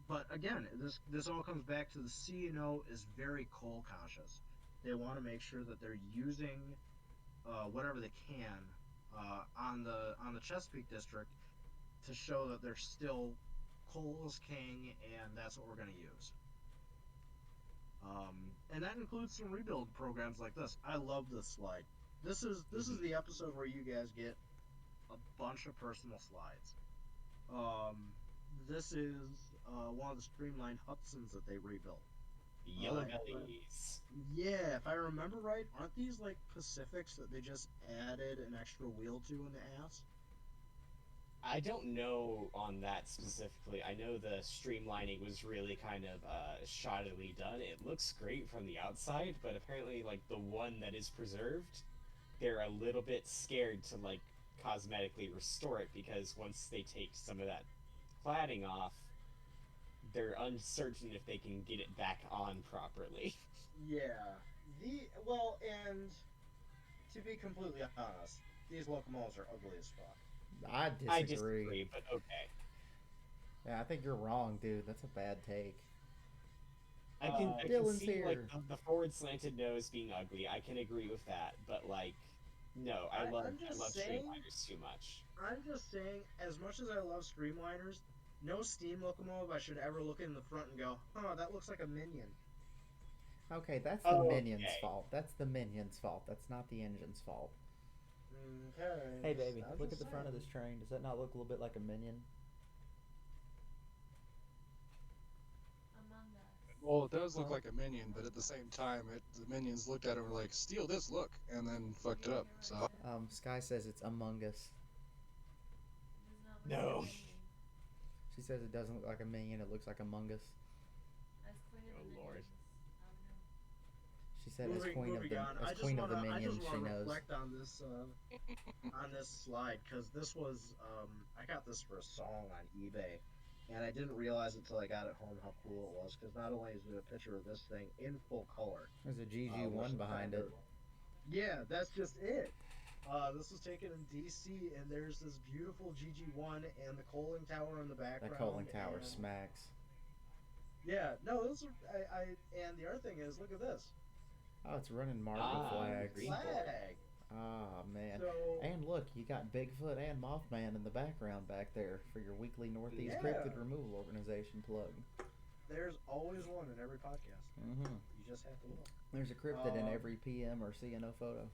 but again, this all comes back to the C&O is very coal conscious. They want to make sure that they're using whatever they can on the Chesapeake district to show that they're still coal is king, and that's what we're going to use. And that includes some rebuild programs like this. I love this slide. This is the episode where you guys get a bunch of personal slides. Um, this is one of the streamlined Hudsons that they rebuilt. The yellow bellies. Yeah, if I remember right, aren't these like Pacifics that they just added an extra wheel to in the ass? I don't know on that specifically. I know the streamlining was really kind of shoddily done. It looks great from the outside, but apparently, like the one that is preserved, they're a little bit scared to like cosmetically restore it because once they take some of that cladding off, they're uncertain if they can get it back on properly. Yeah. And to be completely honest, these locomotives are ugly as fuck. I I disagree. disagree, but okay. Yeah, I think you're wrong, dude. That's a bad take. I can Dylan's see like here. the forward slanted nose being ugly. I can agree with that, but like, no, I'm I just love saying, streamliners too much. as much as I love streamliners, no steam locomotive I should ever look in the front and go, huh, that looks like a minion. Okay, that's the Oh, minion's okay. fault. That's the minion's fault. That's not the engine's fault. Okay, Hey, baby, I'm look at just the front of saying. this train. Does that not look a little bit like a minion? Among Us. Well, it does look Huh? like a minion, but at the same time, the minions looked at it and were like, "Steal this, look," and then fucked it up. So Sky says it's Among Us. It does not look like No. a minion. She says it doesn't look like a minion. It looks like Among Us. As queen of Oh the Lord. minions. Oh no. She said as queen of Moving the on. I just minions, she wanna knows. reflect on this slide because this was I got this for a song on eBay, and I didn't realize it until I got it home how cool it was. Because not only is it a picture of this thing in full color, There's a which GG1 is behind kind it. of yeah, that's just it. This was taken in DC, and there's this beautiful GG1 and the coaling tower in the That background. Coaling Tower And smacks. yeah, no, this is, and the other thing is, look at this. Oh, it's running Marvel Ah, flags. green board. Flag. Ah, man. So And look, you got Bigfoot and Mothman in the background back there for your weekly Northeast yeah, Cryptid Removal Organization plug. there's always one in every podcast. Mm-hmm. You just have to look. There's a cryptid in Um, every PM or CNO photo.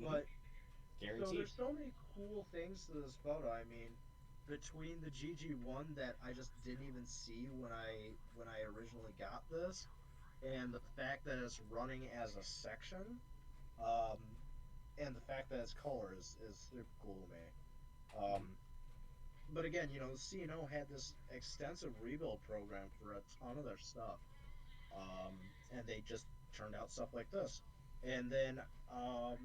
But so Guaranteed. there's so many cool things to this photo. I mean, between the GG1 that I just didn't even see when I originally got this, and the fact that it's running as a section, um, and the fact that it's color is super cool to me. Um, but again, C&O had this extensive rebuild program for a ton of their stuff, um, and they just turned out stuff like this. And then um,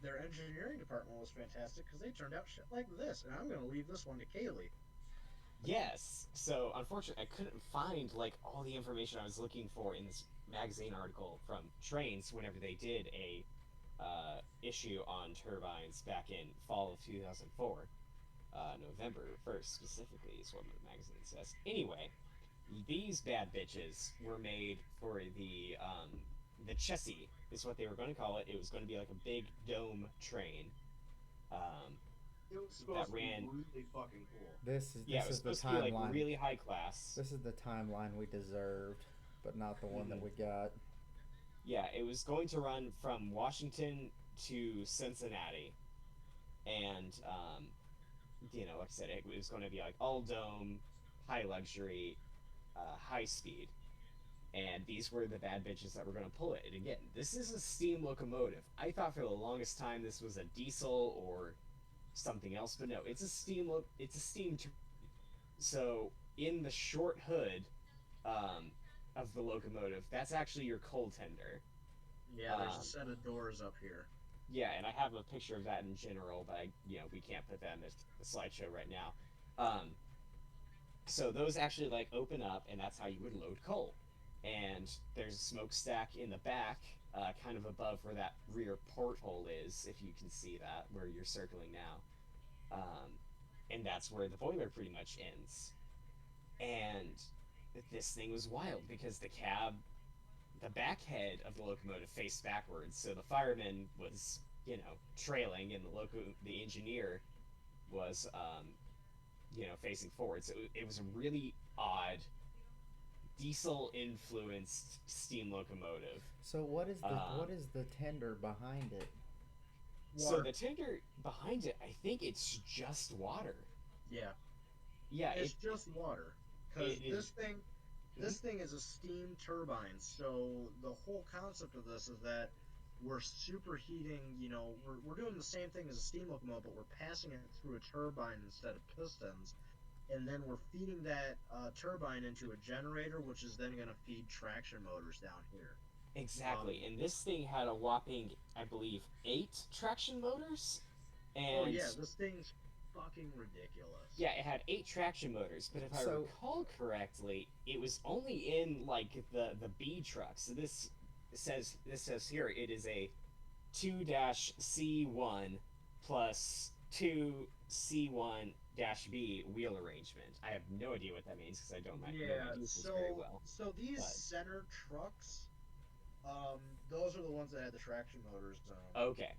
their engineering department was fantastic because they turned out shit like this. And I'm going to leave this one to Kaylee. Yes. So unfortunately, I couldn't find like all the information I was looking for in this magazine article from Trains whenever they did a issue on turbines back in fall of 2004. November 1st specifically is what the magazine says. Anyway, these bad bitches were made for the Chessie is what they were going to call it. It was going to be like a big dome train um, It was that supposed to ran. be really fucking cool. This is Yeah, this it was is the supposed to be like timeline. really high class. This is the timeline we deserved. but not the one that Mhm. we got. Yeah, it was going to run from Washington to Cincinnati, and like I said, it was going to be like all dome, high luxury, high speed, and these were the bad bitches that were going to pull it. And again, this is a steam locomotive. I thought for the longest time this was a diesel or something else, but no, it's a steam. So in the short hood um, of the locomotive, that's actually your coal tender. Yeah, there's a Um, set of doors up here. yeah, and I have a picture of that in general, but we can't put that in the slideshow right now. Um, so those actually like open up, and that's how you would load coal. And there's a smokestack in the back, kind of above where that rear porthole is, if you can see that, where you're circling now. And that's where the boiler pretty much ends. And this thing was wild because the back head of the locomotive faced backwards, so the fireman was, trailing, and the engineer was, facing forward. So it was a really odd diesel influenced steam locomotive. So what Um, is the tender behind it? so Water. the tender behind it, I think it's just water. Yeah, Yeah, it's just water. Because it is. Mhm. this thing is a steam turbine. So the whole concept of this is that we're superheating. We're doing the same thing as a steam locomotive, but we're passing it through a turbine instead of pistons, and then we're feeding that turbine into a generator, which is then going to feed traction motors down here. Um, Exactly. And this thing had a whopping, I believe, 8 traction motors. oh And yeah, this thing's fucking ridiculous. yeah, it had 8 traction motors. But if I So recall correctly, it was only in like the B trucks. So this says here it is a 2-C1 plus 2C1-B wheel arrangement. I have no idea what that means because I don't know my Yeah, diesels very so well. so these But center trucks, those are the ones that had the traction motors on them. okay,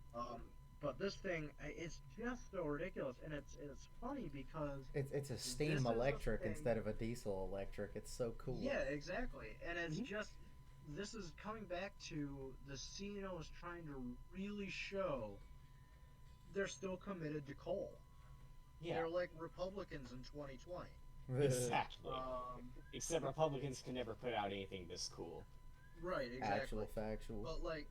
But this thing, it's just so ridiculous, and it's funny because it's a steam this is a electric thing. instead of a diesel electric. It's so cool. Yeah, exactly, and it's Mhm. just this is coming back to the CNO is trying to really show they're still committed to coal. yeah, They're like Republicans in 2020. exactly. Um, Except Republicans can never put out anything this cool. right, Actual exactly. factual. But like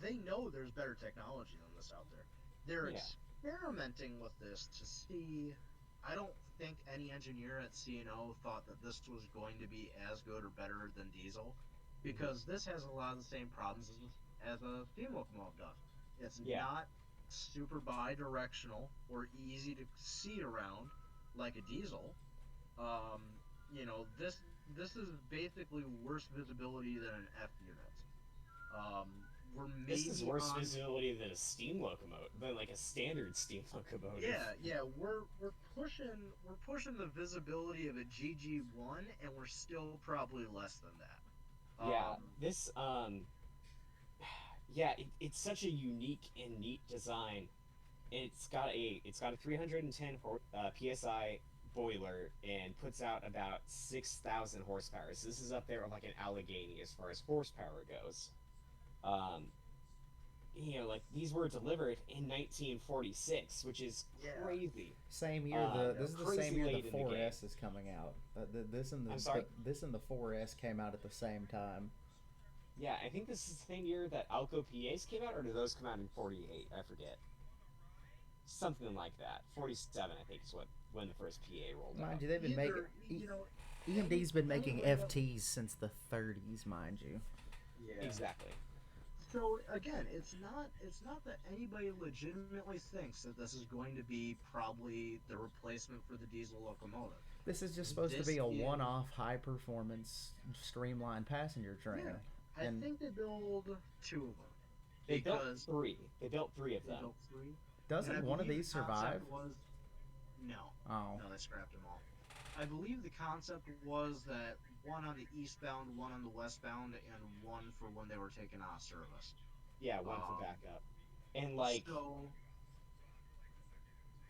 they know there's better technology than this out there. They're Yeah. experimenting with this to see. I don't think any engineer at CNO thought that this was going to be as good or better than diesel, Hmm. because this has a lot of the same problems as a steam locomotive does. It's Yeah. not super bi-directional or easy to see around like a diesel. This is basically worse visibility than an F unit. We're This is maybe worse on. visibility than a steam locomotive, than like a standard steam locomotive. Yeah, we're pushing the visibility of a GG1, and we're still probably less than that. Yeah. Yeah, it's such a unique and neat design. It's got a 310 psi boiler and puts out about 6,000 horsepower. So this is up there with like an Allegheny as far as horsepower goes. Um, like these were delivered in 1946, which is Yeah, crazy. Same year the yeah, this is the same Crazy year the late in the game. 4S is coming out. This and I'm sorry. this and the 4S came out at the same time. Yeah, I think this is the same year that Alco PAs came out, or did those come out in '48? I forget. Something like that. '47, I think, is when the first PA rolled Mind out. you, they've been making either EMD's been making anyway that. FTs since the 30s, mind you. Yeah. Exactly. So again, it's not that anybody legitimately thinks that this is going to be probably the replacement for the diesel locomotive. This is just supposed to This be a is. one-off, high-performance, streamlined passenger train, Yeah, I and think they build two of them They built because three. They built three of they them. built three, and I doesn't one of believe the these survive? concept was no, Oh, no, they scrapped them all. I believe the concept was that one on the eastbound, one on the westbound, and one for when they were taken out of service. Yeah, one for Um, backup. And like, so,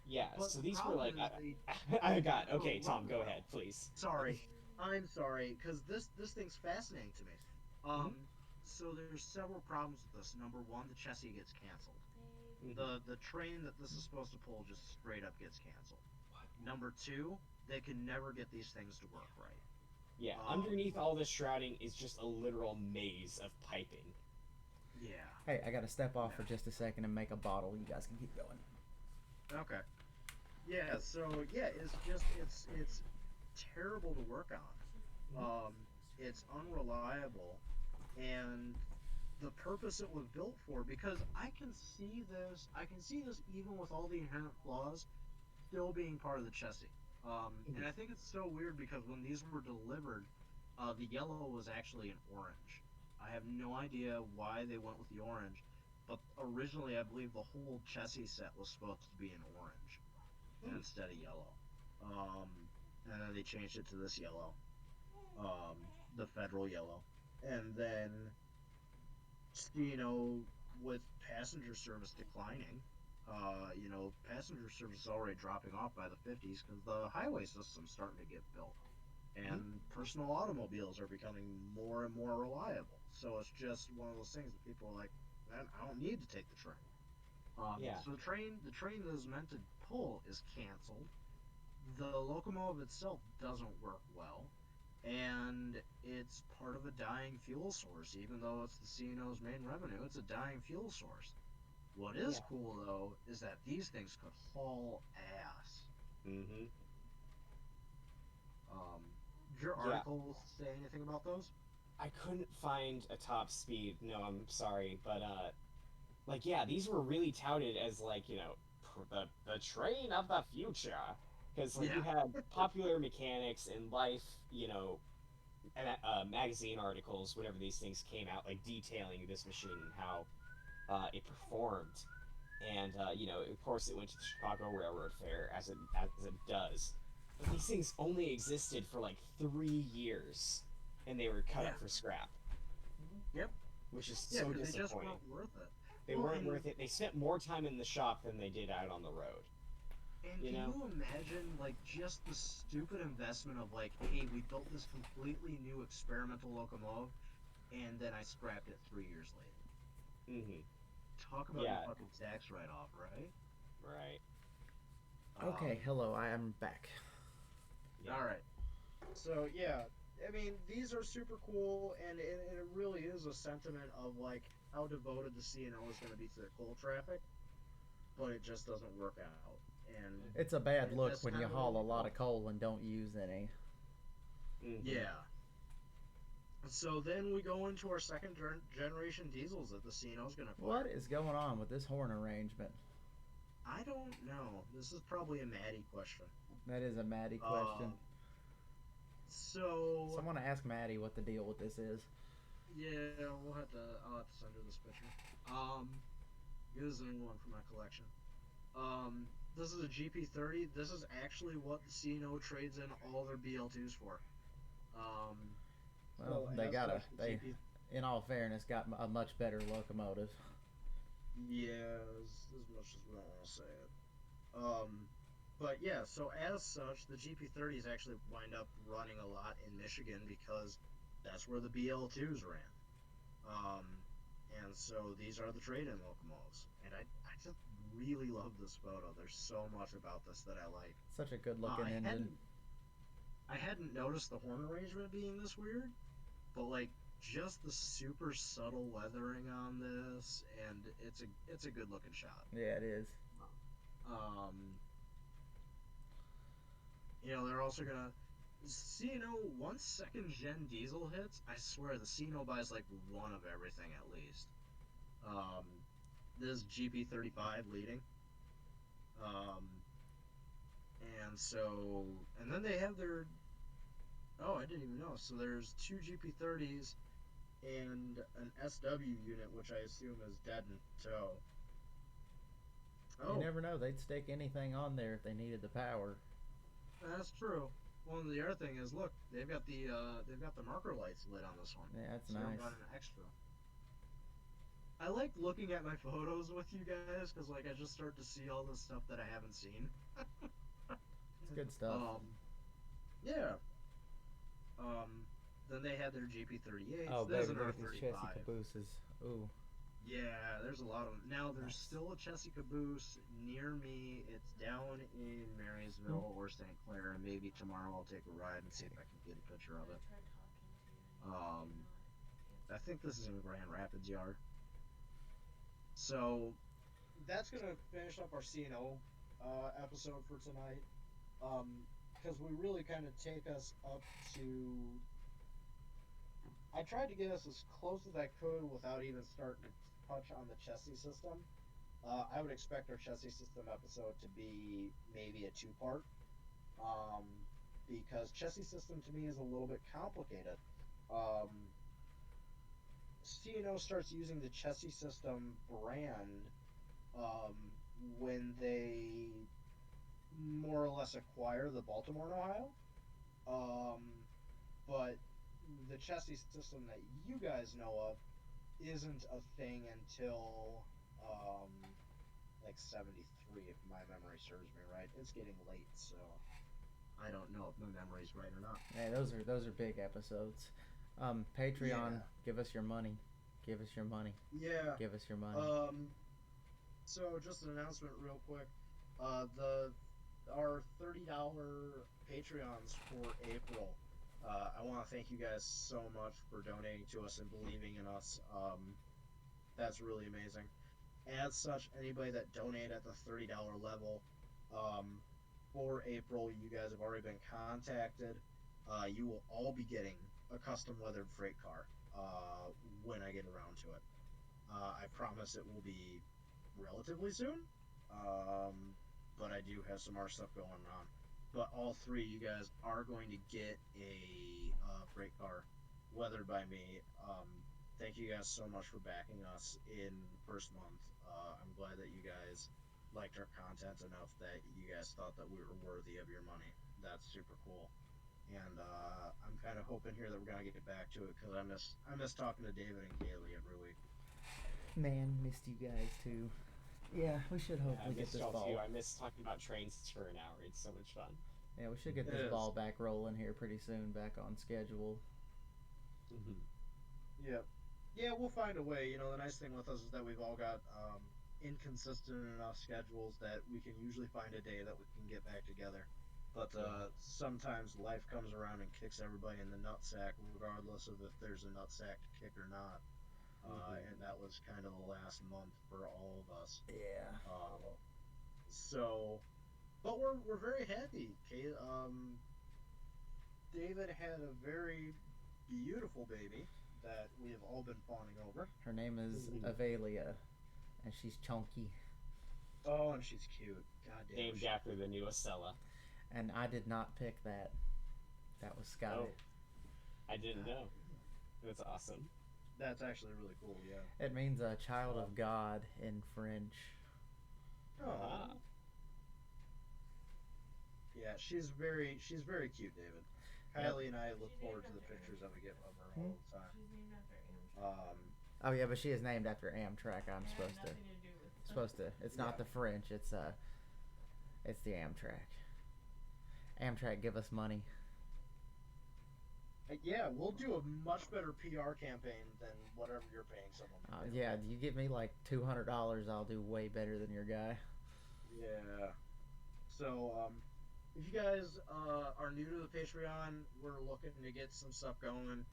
yeah, but so the these were problem like, is they I got for okay. Tom, go runaround. ahead, please. Sorry. I'm sorry, because this thing's fascinating to me. So there's several problems with this. Number one, the chassis gets canceled. The train that this is supposed to pull just straight up gets canceled. Number two, they can never get these things to work right. Yeah, underneath all this shrouding is just a literal maze of piping. Yeah. Hey, I gotta step off for just a second and make a bottle. You guys can keep going. Okay. Yeah. So yeah, it's terrible to work on. It's unreliable, and the purpose it was built for. Because I can see this. I can see this even with all the inherent flaws, still being part of the chassis. And I think it's so weird because when these were delivered, the yellow was actually an orange. I have no idea why they went with the orange, but originally I believe the whole chassis set was supposed to be an orange instead of yellow. And then they changed it to this yellow, the federal yellow, and then with passenger service declining, passenger service is already dropping off by the 50s because the highway system's starting to get built, and personal automobiles are becoming more and more reliable. So it's just one of those things that people are like, man, I don't need to take the train. Yeah. So the train that is meant to pull is canceled. The locomotive itself doesn't work well, and it's part of a dying fuel source. Even though it's the CNO's main revenue, it's a dying fuel source. What is cool though is that these things could haul ass. Mm-hmm. Did your article say anything about those? I couldn't find a top speed. No, I'm sorry, but like yeah, these were really touted as like the train of the future because like you had popular mechanics in Life, magazine articles whenever these things came out, like detailing this machine and how it performed, and of course, it went to the Chicago Railroad Fair as it does. But these things only existed for like 3 years, and they were cut up for scrap. Yep. Which is so disappointing. They just weren't worth it. They weren't worth it. They spent more time in the shop than they did out on the road. And can you imagine, like, just the stupid investment of, like, hey, we built this completely new experimental locomotive, and then I scrapped it 3 years later. Mm-hmm. Talk about your fucking tax write-off, right? Right. Okay, hello, I am back. Yeah. All right. So, yeah, I mean, these are super cool, and it really is a sentiment of, like, how devoted the CNO is going to be to the coal traffic, but it just doesn't work out. And it's a bad look when you haul a lot of coal and don't use any. Mm-hmm. Yeah. So then we go into our second generation diesels that the CNO is going to. What is going on with this horn arrangement? I don't know. This is probably a Maddie question. That is a Maddie question. So someone ask Maddie what the deal with this is. Yeah, I'll have to send her this picture. This is a new one for my collection. This is a GP30. This is actually what the CNO trades in all their BL2s for. Well, they in all fairness, got a much better locomotive. Yeah, as much as we don't want to say it. But yeah, so as such, the GP30s actually wind up running a lot in Michigan because that's where the BL2s ran. And so these are the trade-in locomotives. And I just really love this photo. There's so much about this that I like. Such a good-looking engine. I hadn't noticed the horn arrangement being this weird, but like just the super subtle weathering on this, and it's a good-looking shot. Yeah, it is. They're also gonna CNO once second gen diesel hits. I swear the CNO buys like one of everything at least. This GP35 leading. And then they have their. Oh, I didn't even know. So there's 2 GP30s and an SW unit, which I assume is dead in tow. Oh. You never know. They'd stick anything on there if they needed the power. That's true. Well, the other thing is, look, they've got the marker lights lit on this one. Yeah, that's nice. Got an extra. I like looking at my photos with you guys because, like, I just start to see all the stuff that I haven't seen. It's good stuff. Yeah. Then they had their GP38s. Oh, There's baby, another there's these chassis 35. cabooses. Ooh, Yeah, there's a lot of them. Now, there's nice. still a Chessie caboose near me. It's down in Marysville or St. Clair, and maybe tomorrow I'll take a ride and see if I can get a picture of I it. tried talking to you and you Um, did not I answer. think this is in Grand Rapids Yard. So that's gonna finish up our CNO episode for tonight. Because we really kind of take us up to. I tried to get us as close as I could without even starting to touch on the chassis system. I would expect our chassis system episode to be maybe a two-part, um, because chassis system to me is a little bit complicated. Um, CNO starts using the chassis system brand um, when they more or less acquire the Baltimore and Ohio. Um, but the chassis system that you guys know of isn't a thing until um, like 73, if my memory serves me right. It's getting late, so I don't know if my memory's right or not. Hey, those are big episodes. Patreon, Yeah. give us your money. Give us your money. Yeah. Give us your money. So just an announcement real quick. The Our $30 Patreons for April. I want to thank you guys so much for donating to us and believing in us. That's really amazing. As such, anybody that donate at the $30 level, um, for April, you guys have already been contacted. You will all be getting a custom weathered freight car when I get around to it. I promise it will be relatively soon, um, but I do have some more stuff going on. But all three of you guys are going to get a freight car weathered by me. Thank you guys so much for backing us in the first month. I'm glad that you guys liked our content enough that you guys thought that we were worthy of your money. That's super cool. And I'm kind of hoping here that we're gonna get back to it because I miss talking to David and Kaylee every week. Man, missed you guys too. Yeah, we should Yeah, I hopefully get missed this y'all too. ball. I miss talking about trains for an hour. It's so much fun. Yeah, we should get It this is. ball back rolling here pretty soon, back on schedule. Hmm. Yeah, yeah, we'll find a way. The nice thing with us is that we've all got inconsistent enough schedules that we can usually find a day that we can get back together. But Yeah. sometimes life comes around and kicks everybody in the nutsack, regardless of if there's a nutsack to kick or not. Hmm. And that was kind of the last month for all of us. Yeah. Uh, so, but we're very happy. Kay, David had a very beautiful baby that we have all been fawning over. Her name is Hmm. Avelia, and she's chunky. Oh, and she's cute. God damn. Named after the new Acela. And I did not pick that. That was Sky. Oh, I didn't know. That's awesome. That's actually really cool. Yeah. It means a child Oh. of God in French. Oh. Ah. Yeah, she's very cute, David. Yep. Kylie and I look She's forward named to the after pictures that we get of her Hmm? all the time. She's named after Amtrak. Oh yeah, but she is named after Amtrak. I'm It had supposed to. nothing to do with Supposed to. It's not Yeah. the French. It's the Amtrak. Amtrak, give us money. Yeah, we'll do a much better PR campaign than whatever you're paying someone. For doing. Yeah, you give me like $200, I'll do way better than your guy. Yeah. So, if you guys are new to the Patreon, we're looking to get some stuff going.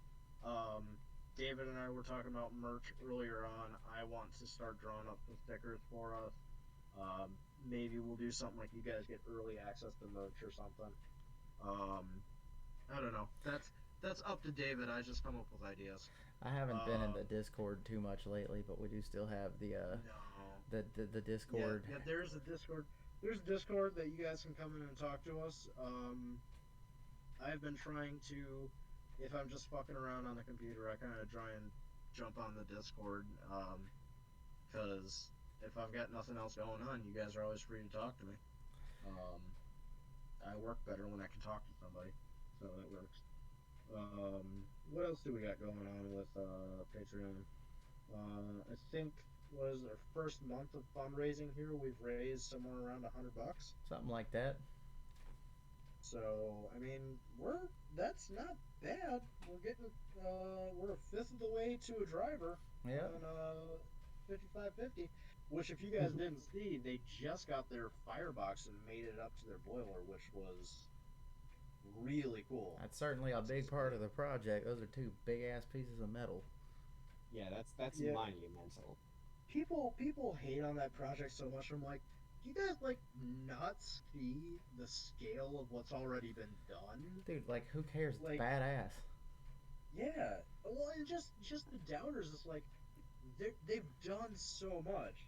Um, David and I were talking about merch earlier on. I want to start drawing up some stickers for us. Maybe we'll do something like you guys get early access to merch or something. Um, I don't know. That's up to David. I just come up with ideas. I haven't been in Uh, the Discord too much lately, but we do still have No. the Discord. Yeah, there's a Discord. There's a Discord that you guys can come in and talk to us. I've been trying to, if I'm just fucking around on the computer, I kind of try and jump on the Discord, because if I've got nothing else going on, you guys are always free to talk to me. Um, I work better when I can talk to somebody, so that works. What else do we got going on with Patreon? I think was our first month of fundraising here. We've raised somewhere around $100. Something like that. So I mean, that's not bad. We're a fifth of the way to a driver Yeah. on 5550. Which, if you guys didn't see, they just got their firebox and made it up to their boiler, which was really cool. That's certainly a big part of the project. Those are two big ass pieces of metal. Yeah, that's Yeah, monumental. people hate on that project so much. I'm like, do you guys like not see the scale of what's already been done? Dude, like, who cares? It's Like, badass. yeah. Well, and just the doubters. It's like they've done so much.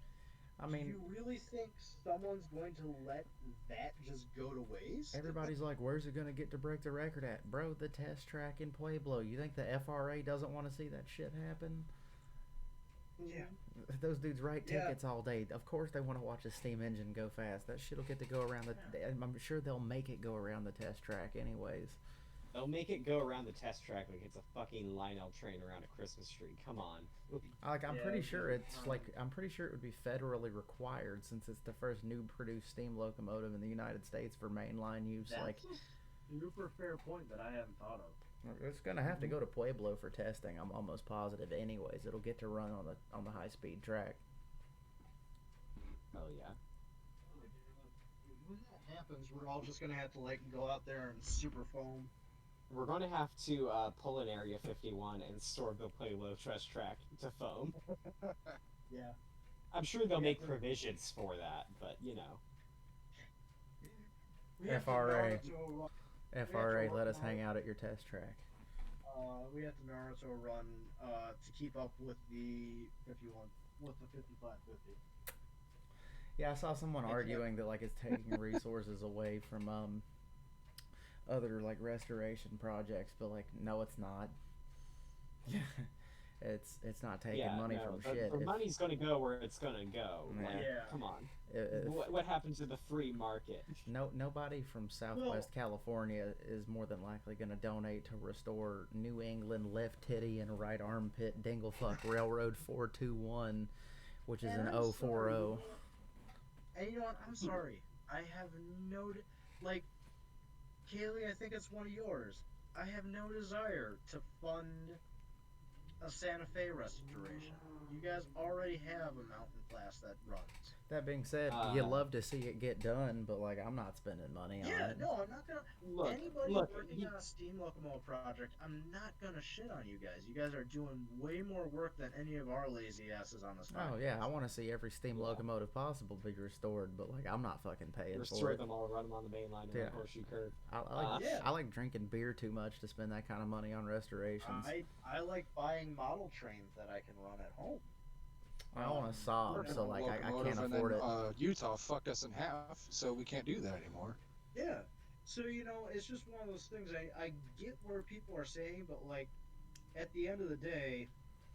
I Do mean, you really think someone's going to let that just go to waste? everybody's like, where's it going to get to break the record at? Bro, the test track in Pueblo. You think the FRA doesn't want to see that shit happen? Yeah. Those dudes write Yeah. tickets all day. Of course they want to watch a steam engine go fast. That shit'll get to go around the... I'm sure they'll make it go around the test track anyways. They'll make it go around the test track like it's a fucking Lionel train around a Christmas tree. Come on. Like, I'm Yeah, pretty it's sure just, it's like... I'm pretty sure it would be federally required since it's the first new produced steam locomotive in the United States for mainline use. That's Like, a super fair point that I hadn't thought of. it's gonna have to go to Pueblo for testing. I'm almost positive. Anyways, it'll get to run on the high speed track. Oh yeah. When that happens, we're all just gonna have to like go out there and super foam. We're going to have to pull in Area 51 and store the Pueblo test track to foam. Yeah. I'm sure they'll Yeah, make but- provisions for that, but you know. We have to FRA. Naruto run- FRA, let us hang out at your test track. we have to Naruto run to keep up with the 51, with the 5550. Yeah, I saw someone Yeah. arguing that like it's taking resources away from other like restoration projects, but like no, it's not. it's not taking Yeah, money no, from shit. the money's going to go where it's going to go. Yeah. Like, Yeah. come on. If What happened to the free market? nobody from Southwest California is more than likely going to donate to restore New England left titty and right armpit Dinglefuck Railroad 421, which is And an I'm 040. sorry, and you know what? I'm sorry. I have no, like, Kaylee, I think it's one of yours. I have no desire to fund a Santa Fe restoration. You guys already have a mountain class that runs. That being said, you love to see it get done, but like I'm not spending money on Yeah, it. no, I'm not gonna. Look, Anybody look, working on a steam locomotive project, I'm not gonna shit on you guys. You guys are doing way more work than any of our lazy asses on this. Oh yeah, I want to see every steam locomotive possible be restored, but like I'm not fucking paying for restore it. them all, run them on the main line, and Yeah. then horseshoe curve. Yeah. I like drinking beer too much to spend that kind of money on restorations. I like buying model trains that I can run at home. I own a Saab, Working so on like I locomotive, can't and afford then, it. Utah fucked us in half, so we can't do that anymore. Yeah. So you know, it's just one of those things. I get where people are saying, but like, at the end of the day,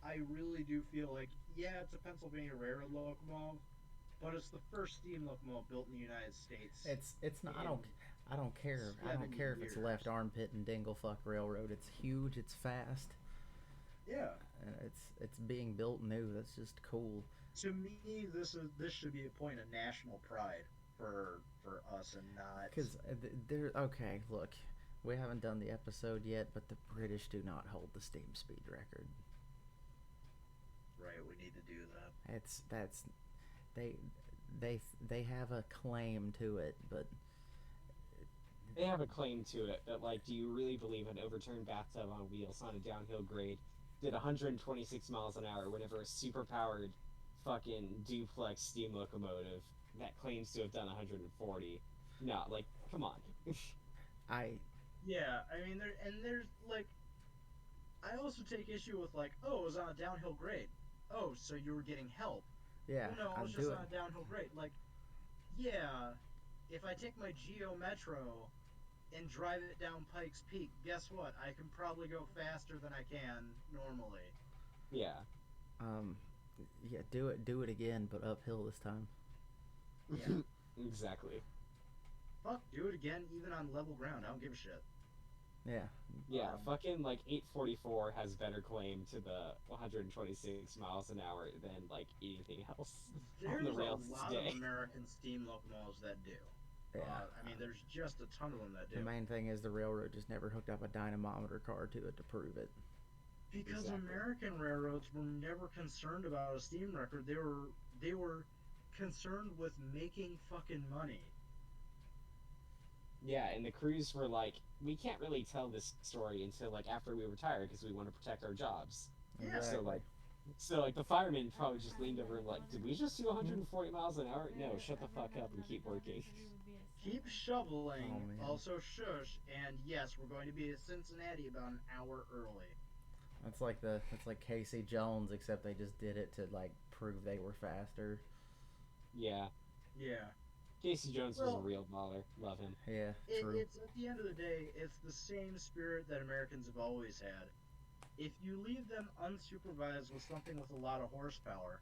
I really do feel like, yeah, it's a Pennsylvania Railroad locomotive, but it's the first steam locomotive built in the United States. It's not. I don't care. I don't 70 care if it's years. left armpit and Dinglefuck Railroad. It's huge. It's fast. Yeah. And it's being built new. That's just cool. To me, this should be a point of national pride for us, and not. Because they're okay. Look, we haven't done the episode yet, but the British do not hold the steam speed record. Right, we need to do that. That's they have a claim to it, but They have a claim to it, but like, do you really believe an overturned bathtub on wheels on a downhill grade did 126 miles an hour whenever a super-powered fucking duplex steam locomotive that claims to have done 140? No, like, come on. Yeah, I mean, there's like, I also take issue with like, oh, it was on a downhill grade. Oh, so you were getting help. yeah, No, I I'm was just doing. on a downhill grade. Like, yeah, if I take my Geo Metro and drive it down Pikes Peak, guess what? I can probably go faster than I can normally. Yeah. Yeah, do it again, but uphill this time. Yeah. Exactly. Fuck, do it again, even on level ground. I don't give a shit. Yeah, Yeah, fucking like 844 has better claim to the 126 miles an hour than like anything else on There's the a rails lot today. of American steam locomotives that do. Yeah. I mean, there's just a ton of them that The do. main thing is the railroad just never hooked up a dynamometer card to it to prove it. Because Exactly. American railroads were never concerned about a steam record. They were concerned with making fucking money. Yeah, and the crews were like, we can't really tell this story until like after we retire because we want to protect our jobs. Yeah. So Exactly. like the fireman probably just leaned over and like, did we just do 140 miles an hour? No, shut the fuck up and keep working. Keep shoveling, Oh, man. also shush, and yes, we're going to be at Cincinnati about an hour early. It's like Casey Jones, except they just did it to like prove they were faster. Yeah, Yeah. Casey Jones was Well, a real baller. Love him. Yeah, true. It's at the end of the day, it's the same spirit that Americans have always had. If you leave them unsupervised with something with a lot of horsepower,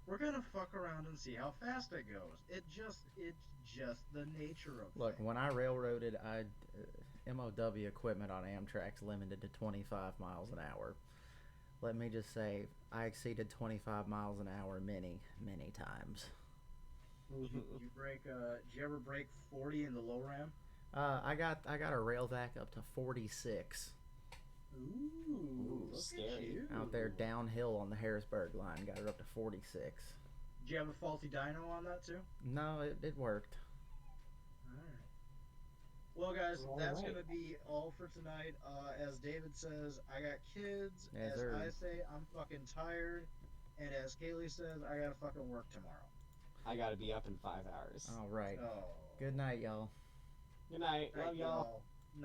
we're gonna fuck around and see how fast it goes. It's just the nature of Look, things. when I railroaded, MOW equipment on Amtrak's limited to 25 miles an hour. Let me just say, I exceeded 25 miles an hour many, many times. You break. Did you ever break 40 in the low ram? I got a rail vac up to 46 Ooh, look scary. at you. out there downhill on the Harrisburg line. Got it up to 46. Did you have a faulty dyno on that too? No, it worked. Alright. Well, guys, that's Alright. going to be all for tonight. As David says, I got kids. Yes, as sir. I say, I'm fucking tired. And as Kaylee says, I got to fucking work tomorrow. I gotta be up in 5 hours. All right. Oh. Good night, y'all. Good night. Night, Love y'all.